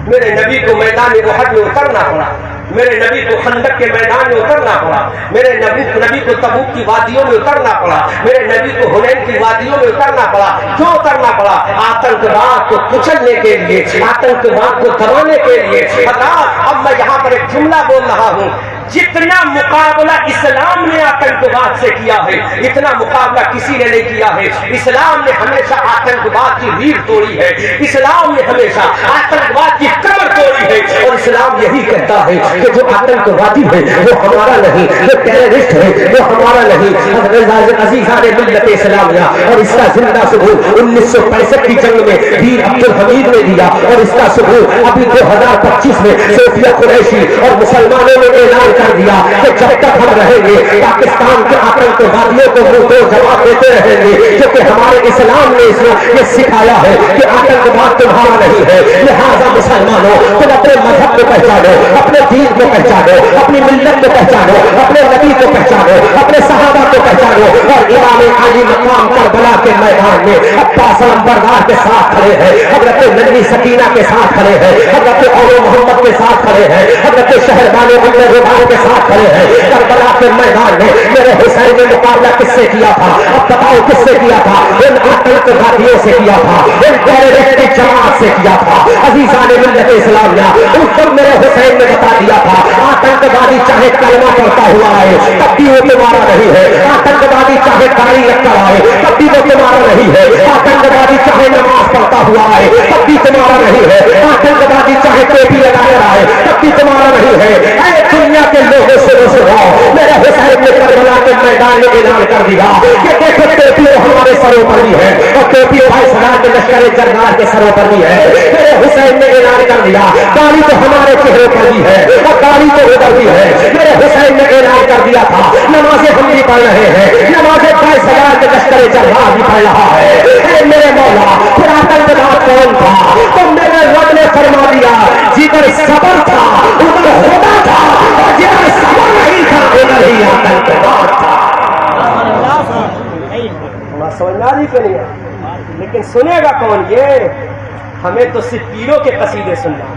मेरे नबी को मैदान उहद में उतरना पड़ा, मेरे नबी को खंदक के मैदान में उतरना पड़ा, मेरे नबी को तबूक की वादियों में उतरना पड़ा, मेरे नबी को हुनैन की वादियों में उतरना पड़ा। क्यों उतरना पड़ा? आतंकवाद को कुचलने के लिए, आतंकवाद को दबाने के लिए। अब मैं यहाँ पर एक जुमला बोल रहा हूँ, जितना मुकाबला इस्लाम ने आतंकवाद से किया है, इतना मुकाबला किसी ने नहीं किया है। इस्लाम ने हमेशा आतंकवाद की रीढ़ तोड़ी है, इस्लाम ने हमेशा आतंकवाद की कमर तोड़ी है। और इस्लाम यही कहता है कि जो आतंकवादी है वो हमारा नहीं, जो टेररिस्ट है वो हमारा नहीं। अजीज़ान मिल्लत इस्लामिया और इसका जिंदा सबूत 1965 की जंग में वीर अब्दुल हमीद ने दिया, और इसका सबूत अभी 2025 में सोफिया कुरैशी और मुसलमानों ने ऐलान कर दिया कि जब तक हम रहेंगे पाकिस्तान के आतंकवादियों को मुंह तोड़ जवाब देते रहेंगे, क्योंकि हमारे इस्लाम ने ये सिखाया है कि आतंकवाद तुम्हारा नहीं है। लिहाजा मुसलमानों, तुम अपने मजहब को पहचानो, अपने दीन को पहचानो, अपनी मिल्लत को पहचानो, अपने नबी को पहचानो, अपने सहाबा को पहचानो। और इमाम अली मकाम करबला के मैदान में अब्बास नंबरदार के साथ खड़े हैं, हजरत नन्ही सकीना के साथ खड़े हैं, हजरत औलो मोहम्मद के साथ खड़े हैं, हजरत शहरबान रुबान के साथ खड़े हैं। करबला के मैदान में मेरे हुसैन ने मुकाबला किससे किया था? अब बताओ किससे किया था? इन आतंकवादियों से किया था, इन टेररिस्ट की जमात से किया था। अजीज़ान मिल्लत इस्लामिया, उस दिन मेरे हुसैन ने बता दिया था, आतंकवादी चाहे कलमा पढ़ता हुआ आए तब भी वो तुम्हारा नहीं है, आतंकवादी चाहे दाढ़ी रखकर आए तब भी वो तुम्हारा नहीं है, आतंकवादी चाहे नमाज पढ़ता हुआ आए तब भी तुम्हारा नहीं है, आतंकवादी चाहे टोपी लगाकर आए तब भी तुम्हारा नहीं है। ऐ दुनिया के लोगों से सुनाओ, मेरे हुसैन ने करबला के मैदान में ऐलान कर दिया कि देखो टोपी हमारे सरों पर भी है और टोपी भाई सरदार के लश्कर जरदार के सरों पर भी है। मेरे हुसैन ने ऐलान कर दिया दाढ़ी तो हमारे चेहरे पर भी है और दाढ़ी तो उधर भी है। मेरे हुसैन ने ऐलान कर दिया था नमाजें हम भी पढ़ रहे हैं, नमाजें भाई सरदार के लश्कर जरदार भी पढ़ रहा है। मेरे मौला फिर आतंकवाद कौन था? तो मेरे रब ने फरमा दिया जिधर सबर था उधर खुदा था, और जिधर सबर नहीं था उधर ही आतंकवाद था। समझना नहीं करिए, लेकिन सुनेगा कौन? ये हमें तो सिर्फ पीरों के कसीदे सुनना।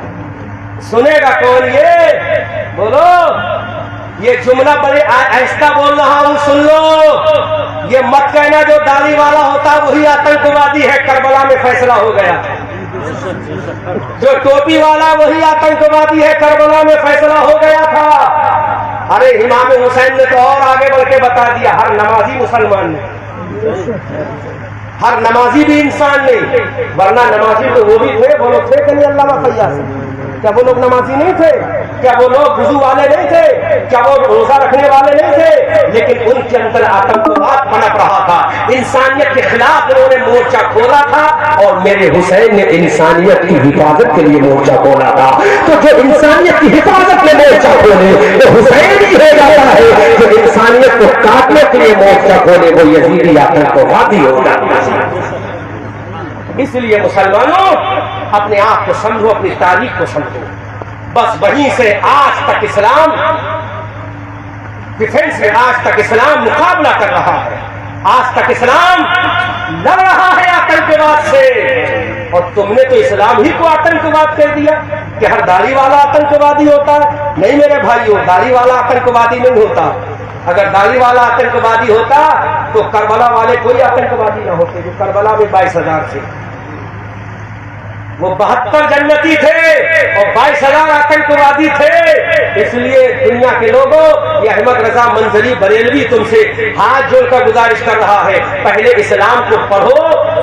सुनेगा कौन ये? बोलो। ये जुमला बड़े ऐसा बोल रहा हूं, सुन लो। ये मत कहना जो दाढ़ी वाला होता वही आतंकवादी है, करबला में फैसला हो गया। जो टोपी वाला वही आतंकवादी है, करबला में फैसला हो गया था। अरे इमाम हुसैन ने तो और आगे बढ़ के बता दिया, हर नमाजी मुसलमान ने, हर नमाजी भी इंसान नहीं, वरना नमाजी तो वो भी थे, वो लोग थे कि नहीं अल्लामा फैयाज? क्या वो लोग नमाजी नहीं थे? क्या वो लोग वुजू वाले नहीं थे? क्या वो रोजा रखने वाले नहीं थे? लेकिन उनके अंदर आतंकवाद पनप रहा था, इंसानियत के खिलाफ उन्होंने मोर्चा खोला था, और मेरे हुसैन ने इंसानियत की हिफाजत के लिए मोर्चा खोला था। तो जो इंसानियत की हिफाजत में मोर्चा खोले तो हुसैन ही हो जाता है, जो इंसानियत को काटने के लिए मोर्चा खोले वो यजीदी आतंकवादी होगा। इसलिए मुसलमानों अपने आप को समझो, अपनी तारीख को समझो। बस वहीं से आज तक इस्लाम डिफेंस में, आज तक इस्लाम मुकाबला कर रहा है, आज तक इस्लाम लड़ रहा है आतंकवाद से। और तुमने तो इस्लाम ही को आतंकवाद कर दिया कि हर दाढ़ी वाला आतंकवादी होता है। नहीं मेरे भाइयों, दाढ़ी वाला आतंकवादी नहीं होता। अगर दाढ़ी वाला आतंकवादी होता तो करबला वाले कोई आतंकवादी ना होते। जो करबला में 22,000 थे, वो 72 जन्नती थे और 22,000 आतंकवादी थे। इसलिए दुनिया के लोगों, ये अहमद रजा मंजरी बरेलवी तुमसे हाथ जोड़कर गुजारिश कर रहा है, पहले इस्लाम को पढ़ो,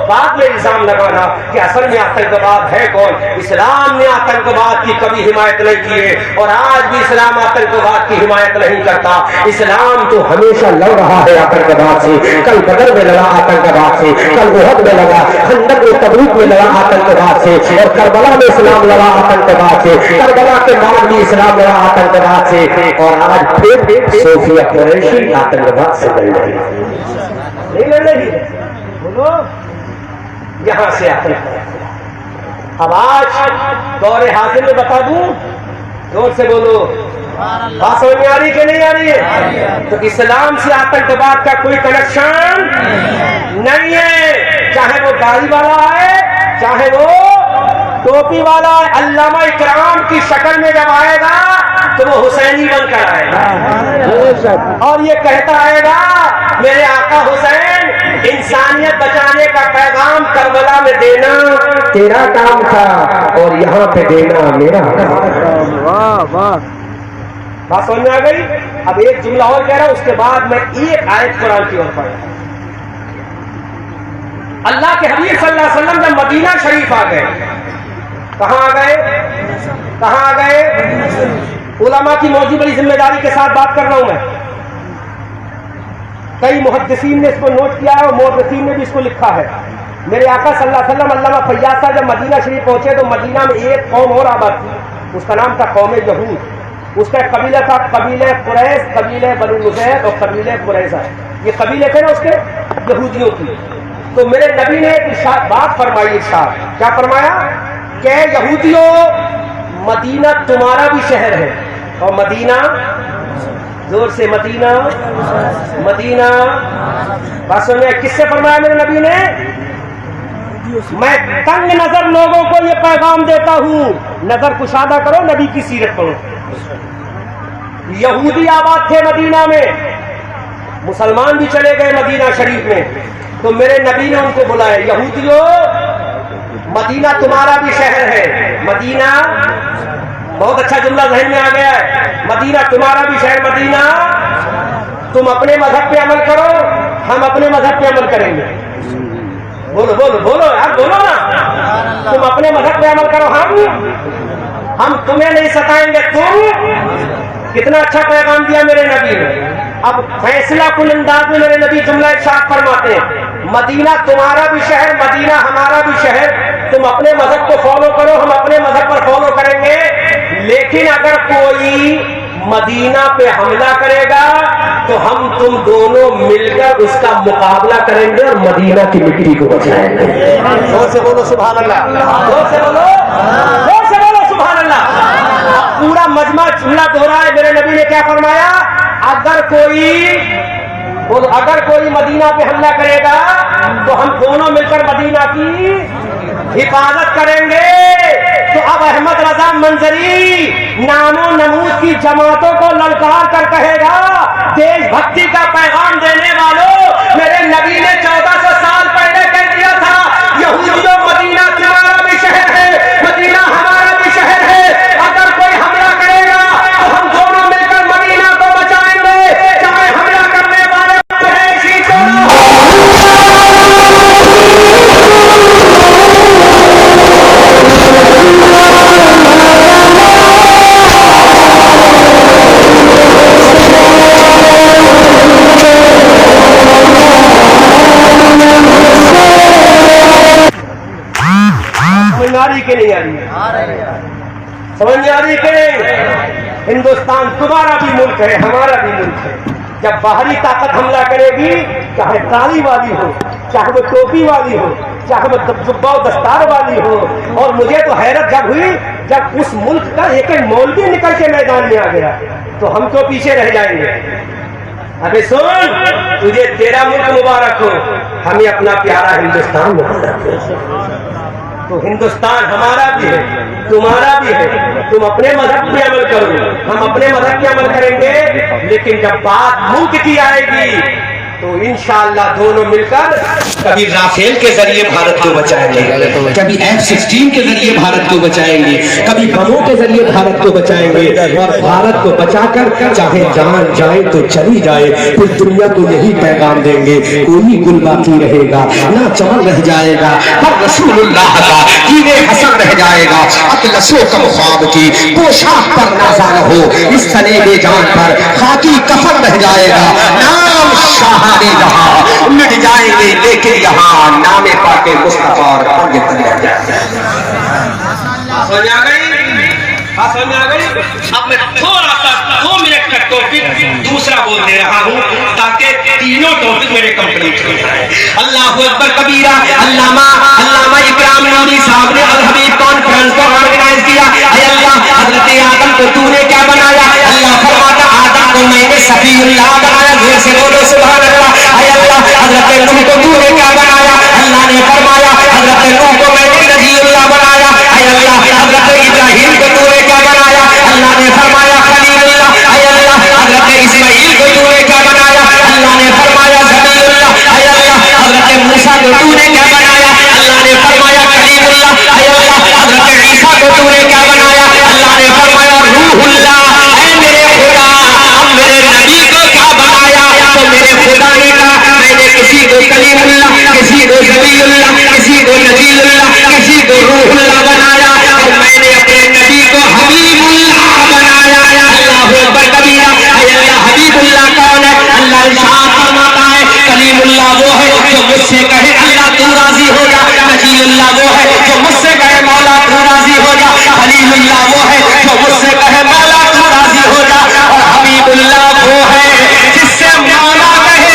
बाद में इल्जाम लगाना कि असल में आतंकवाद है कौन। इस्लाम ने आतंकवाद की कभी हिमायत नहीं की है, और आज भी इस्लाम आतंकवाद की हिमायत नहीं करता। इस्लाम तो हमेशा लड़ रहा है आतंकवाद से। कल बदर में लड़ा आतंकवाद से, कल उहद में लड़ा, खंदक में, तबूक में लड़ा आतंकवाद से, और करबला में इस्लाम लड़ा आतंकवाद से, करबला के बाद भी इस्लाम लड़ा आतंकवाद से, और आज फिर सोफिया कुरैशी आतंकवाद से लड़ रही है। नहीं लड़ रही है, बोलो। यहां से आतंकवाद। अब आज दौरे हासिल में बता दूं, जोर से बोलो, बात समझ में आ रही कि नहीं आ रही है? तो इस्लाम से आतंकवाद का कोई कनेक्शन नहीं है, चाहे वो दाढ़ी वाला है, चाहे वो टोपी वाला है। अल्लामा इकराम की शक्ल में जब आएगा तो वो हुसैनी बनकर आएगा और ये कहता आएगा, मेरे आका हुसैन, इंसानियत बचाने का पैगाम करबला में देना तेरा काम था और यहाँ पे देना मेरा काम। वाह वाह। बात समझ में आ गई? अब एक जुमला और कह रहा हूं, उसके बाद मैं एक आयत कुरान की ओर पढ़। अल्लाह के हबीब सल्लल्लाहु अलैहि वसल्लम जब मदीना शरीफ आ गए, कहां आ गए? कहां आ गए? उलमा की मौजी बड़ी जिम्मेदारी के साथ बात कर रहा हूं मैं। कई मुहद्दिसीन ने इसको नोट किया है और मुहद्दिसीन ने भी इसको लिखा है। मेरे आका सल्लल्लाहु अलैहि वसल्लम अल्लामा फैयाज साहब जब मदीना शरीफ पहुंचे तो मदीना में एक कौम और आबाद थी, उसका नाम था कौम यहूद। उसका कबीला था कबीले कुरैश, कबीले बनु नुज़ैर और कबीले कुरैज़ा। ये कबीले थे ना उसके यहूदियों की। तो मेरे नबी ने एक बात फरमाई, इरशाद क्या फरमाया कि यहूदियों, मदीना तुम्हारा भी शहर है और मदीना, जोर से मदीना, मदीना। बात सुनिए, किससे फरमाया मेरे नबी ने? मैं तंग नजर लोगों को ये पैगाम देता हूं, नजर कुशादा करो, नबी की सीरत पढ़ो। यहूदी आबाद थे मदीना में, मुसलमान भी चले गए मदीना शरीफ में। तो मेरे नबी ने उनको बुलाया, यहूदियों, मदीना तुम्हारा भी शहर है, मदीना। बहुत अच्छा जुमला ज़हन में आ गया है, मदीना तुम्हारा भी शहर, मदीना तुम अपने मजहब पे अमल करो, हम अपने मजहब पे अमल करेंगे। बोलो बोलो बोलो यार, बोलो ना। तुम अपने मजहब पे अमल करो, हम तुम्हें नहीं सताएंगे। तुम, कितना अच्छा पैगाम दिया मेरे नबी ने। अब फैसला कुल अंदाज में मेरे नबी जुमला इरशाद फरमाते हैं, मदीना तुम्हारा भी शहर, मदीना हमारा भी शहर। तुम अपने मजहब को फॉलो करो, हम अपने मजहब पर फॉलो करेंगे। लेकिन अगर कोई मदीना पे हमला करेगा तो हम तुम दोनों मिलकर उसका मुकाबला करेंगे और मदीना की मिट्टी को बचाएंगे। जोर से बोलो सुभान अल्लाह, जोर से बोलो, जोर से बोलो सुभान अल्लाह। पूरा मजमा जुमला दोहरा है। मेरे नबी ने क्या फरमाया? अगर कोई मदीना पे हमला करेगा तो हम दोनों मिलकर मदीना की हिफाजत करेंगे। तो अब अहमद रजा मंजरी नामो नमूद की जमातों को ललकार कर कहेगा, देशभक्ति का पैगाम देने वालों, मेरे नबी ने 1400 साल पहले कह दिया था, यहूदियों, मदीना तुम्हारा भी शहर है, मदीना हमारा भी शहर है। अगर कोई हमला करेगा तो हम दोनों मिलकर मदीना को बचाएंगे, चाहे हमला करने वाले कुरैशी को। समझ आ रही कि नहीं आ रही है? समझ में आ रही कि नहीं? हिंदुस्तान तुम्हारा भी मुल्क है, हमारा भी मुल्क है। जब बाहरी ताकत हमला करेगी, चाहे ताली वाली हो, चाहे वो टोपी वाली हो, चाहे वो जुब्बा दस्तार वाली हो। और मुझे तो हैरत जब हुई जब उस मुल्क का एक एक मौलवी निकल के मैदान में आ गया, तो हम तो पीछे रह जाएंगे। अबे सुन, तुझे तेरा मुल्क मुबारक हो, हमें अपना प्यारा हिंदुस्तान मुबारक हो। तो हिंदुस्तान हमारा भी है, तुम्हारा भी है। तुम अपने मजहब पे अमल करो, हम अपने मजहब पे अमल करेंगे। लेकिन जब बात मुल्क की आएगी तो इंशाअल्लाह दोनों मिलकर कभी राफेल के जरिए भारत को बचाएंगे, कभी F-16 के जरिए भारत को बचाएंगे, कभी बमों के जरिए भारत को बचाएंगे। और भारत को बचाकर चाहे जान जाए तो चली जाए, फिर दुनिया को यही पैगाम देंगे, कोई गुल बाकी रहेगा ना, चमन रह जाएगा, हर रसूलुल्लाह का कीने हसन रह जाएगा। अतलसो कम ख्वाब की पोशाक पर नाज़ा न हो, इस तने बेजान पर खाकी कफन रह जाएगा। नाम शाहाने जहां मिट जाएंगे, लेकिन यहाँ नामे पाके मुस्तफा और आगे बढ़ जाएगा। समझ आ गई? समझ आ गई? अब मैं थोड़ा सा 2 मिनट का टॉपिक दूसरा बोल दे रहा हूँ ताकि तीनों टॉपिक मेरे कंप्लीट हो जाए। अल्लाहु अकबर कबीरा। अल्लामा इकराम नूरी साहब ने अल हबीब कॉन्फ्रेंस को ऑर्गेनाइज किया। अल्लाह, हजरत आदम को तूने क्या बनाया? अल्लाह फरमाता, आदम को मैंने सफीउल्लाह बनाया। जोर से बोलो सुभान अल्लाह। अल्लाह, हजरत नूह को तूने क्या बनाया? अल्लाह ने फरमाया, हजरत नूह को मैंने नबीउल्लाह बनाया। अल्लाह, हजरत इब्राहीम को तूने क्या बनाया? अल्लाह ने फरमाया खलीलुल्लाह। अल्लाह, हजरत इस्माईल को तूने क्या बनाया? अल्लाह ने फरमाया ज़बीहुल्लाह। अल्लाह, हजरत मूसा को तूने क्या बनाया? अल्लाह ने फरमाया कलीमुल्लाह। अल्लाह, हजरत ईसा को तूने क्या बनाया? अल्लाह ने फरमाया रूहुल्लाह। ऐ मेरे खुदा, कलीमुल्लाह, किसी को ज़बीउल्लाह, किसी को नजीरुल्लाह, किसी को रूहुल्लाह बनाया, और मैंने अपने नबी को हबीबुल्लाह बनाया। अल्लाहु अकबर कबीरा। अल्लाह हबीबुल्लाह कौन है? अल्लाह इरशाद फरमाता है कलीमुल्लाह वो है जो मुझसे कहे अल्लाह तू राजी हो जा, नजीरुल्लाह वो है जो मुझसे कहे मौला तू राजी हो जा, खलीलुल्लाह वो है जो मुझसे कहे मौला तू राजी हो जा, और हबीबुल्लाह वो है जिससे मौला कहे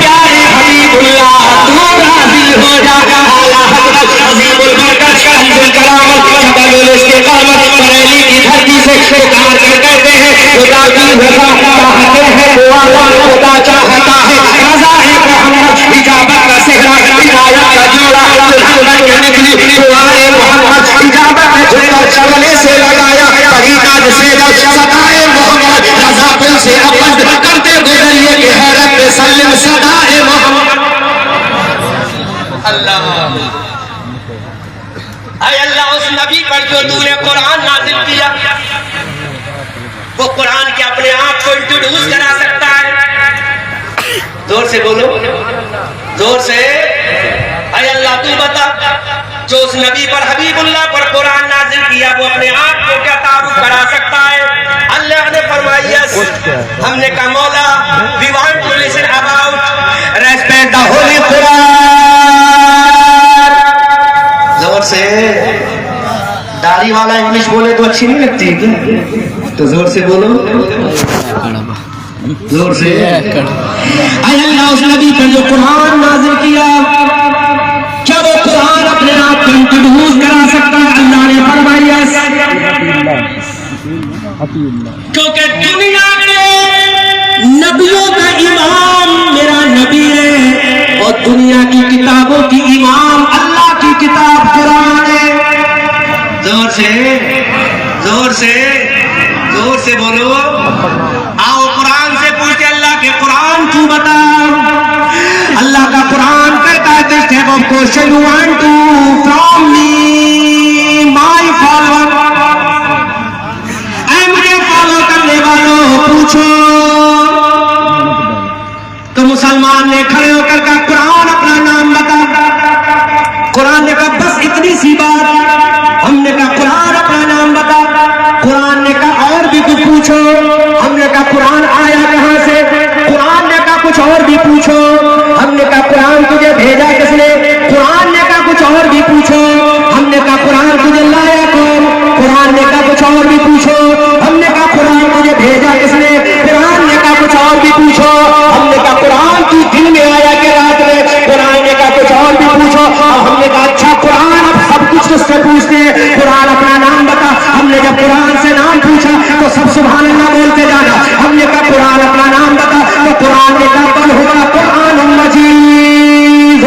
प्यारे हबीबुल्लाह तू राजी हो जा। आला हज़रत अज़ीमुल बरकत शरीफुल करामत जबलुल इस्तिकामत बरेली की धरती से पुकार कर कहते हैं खुदा की रज़ा चाहते हैं दुआ खुदा चाहता है रज़ा है मोहम्मद इजाबत का सेहरा इनायत का जोड़ा दुल्हन के निकली दुआए मोहम्मद इजाबत में झुमर चलने से लगाया तरीका से सदाए मोहम्मद रज़ा दिल से अबद करते गुजरिए कि हैरत में सल्लम सदाए मोहम्मद। अल्लाह आय अल्लाह उस नबी पर जो तूने कुरान नाज़िल किया वो कुरान के अपने आप को इंट्रोड्यूस करा सकता है। जोर से बोलो, जोर से। आय अल्लाह तू बता जो उस नबी पर हबीबुल्लाह पर कुरान नाज़िल किया वो अपने आप को क्या तारुफ करा सकता है? अल्लाह ने फरमाया यस। हमने कहा मौला we want to listen about respect the holy Quran. जोर से। दाढ़ी वाला इंग्लिश बोले तो अच्छी नहीं लगती क्या? तो जोर से बोलो, जोर से। अल्लाह उस नबी पर जो कुरान नाज़िल किया क्या वो कुरान अपने आप को इंट्रोड्यूस करा सकता है? अल्लाह ने फरमाया क्योंकि दुनिया के नबियों का इमाम मेरा नबी है और दुनिया की किताबों की इमाम अल्लाह की किताब कुरान है। जोर से, जोर से, जोर से बोलो। आओ कुरान से पूछे अल्लाह के कुरान तू बता। अल्लाह का कुरान कहता है this type of question you want to from me my follower. ऐ मुझे फॉलो करने वालों पूछो। तो मुसलमान ने खड़े होकर कहा कुरान अपना नाम बता। कुरान ने कहा बस इतनी सी बात। हमने कहा कुरान अपना नाम बता। कुरान ने कहा और भी कुछ पूछो। हमने कहा कुरान आया कहां से? कुरान ने कहा कुछ और भी पूछो। हमने कहा कुरान तुझे भेजा किसने? कुरान ने कहा कुछ और भी पूछो। हमने कहा कुरान तुझे लाया कौन? कुरान ने कहा कुछ और भी पूछो। हमने कहा कुरान तुझे भेजा किसने? कुरान ने कहा कुछ और भी पूछो। हमने कहा कुरान तू दिन में आया कि रात में? कुरान ने कहा कुछ और भी पूछो। हमने कहा अच्छा कुरान अब सब कुछ उससे पूछते हैं, कुरान अपना नाम बता। हमने जब कुरान से नाम पूछा तो सब सुभान अल्लाह बोलते जाना। हमने कहा कुरान अपना नाम बता तो कुरान ने कहा बल हुआ कुरान मजीद।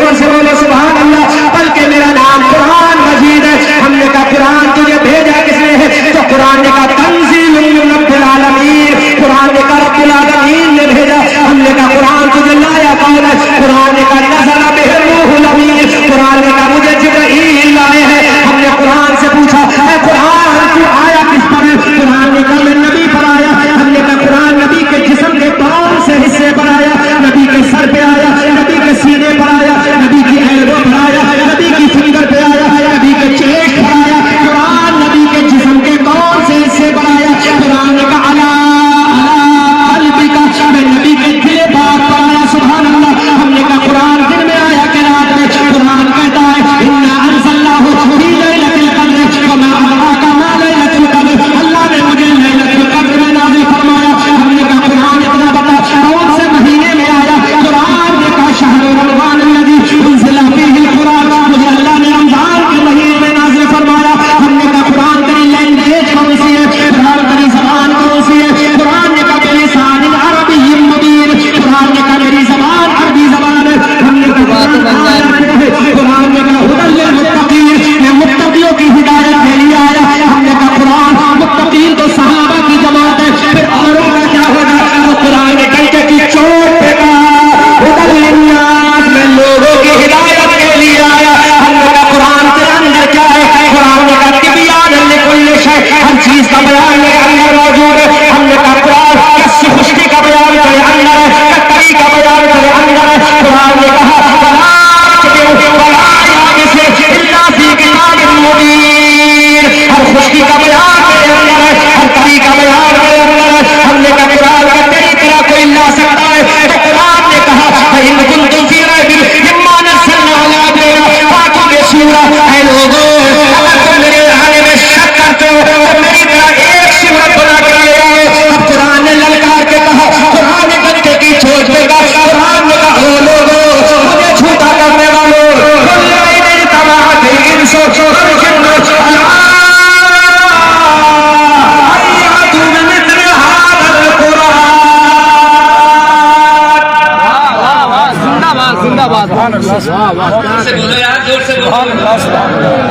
जिंदाबाद जोर से बोलो यार, जोर से बोलो,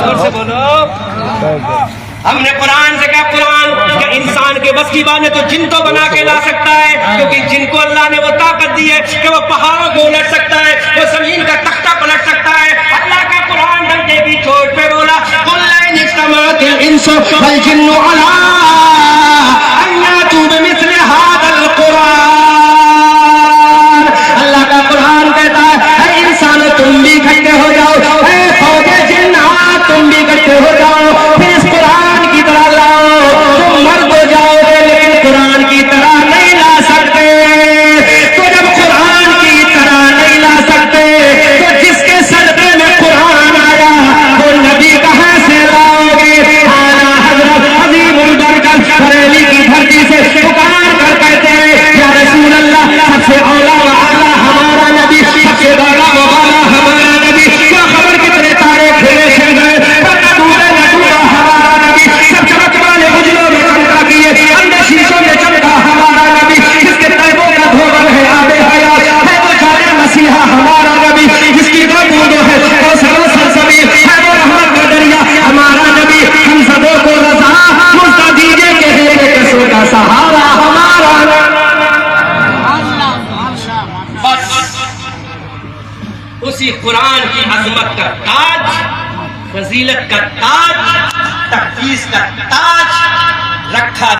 जोर से बोलो। हमने कुरान से कहा, कुरान के इंसान के बस की बात है तो जिन तो बना के ला सकता है, क्योंकि जिनको अल्लाह ने वो ताकत दी है कि वो पहाड़ों को उलट सकता है, वो जमीन का तख्ता पलट सकता है। अल्लाह का कुरान डंडे की चोट पे बोला, कुल्लैन इज्तमाअतिल इंसु वल जिन्नु अला अन यातू बिमिस्लि हाज़ल कुरान। अल्लाह का कुरान कहता है इंसान तुम भी इकट्ठे हो जाओ, फौजे जिन्नात तुम भी इकट्ठे हो जाओ, फिर इस कुरान की तरह लाओ। तुम मर्द हो जाओगे लेकिन कुरान की तरह नहीं ला सकते। तो जब कुरान की तरह नहीं ला सकते तो जिसके सदक़े में कुरान आया वो नबी कहाँ से लाओगे? आला हज़रत अज़ीमुल बरकत बरेली की धरती से पुकार कर कहते हैं, या रसूल अल्लाह, सबसे औला व आला हमारा नबी, सबसे बड़ा व वाला हमारा नबी। क्या खबर कितने तारे खेले से गए, हमारा नबी। सब चमक वाले उजलों में चमका किए, अंदर शीशों में चमका हमारा नबी। जिसके तैबों का धोबन है आबे हयात, है वो जाने मसीहा हमारा नबी। जिसकी दो बूंदों है कौसर सरसबी, है वो रहमत का दरिया हमारा नबी। हम सबों को रज़ा मुझे दीजिए कि मेरे कसों का सहारा हमारा नबी। उसी कुरान की अजमत का ताज, फजीलत का ताज, तकदीस का ताज रखा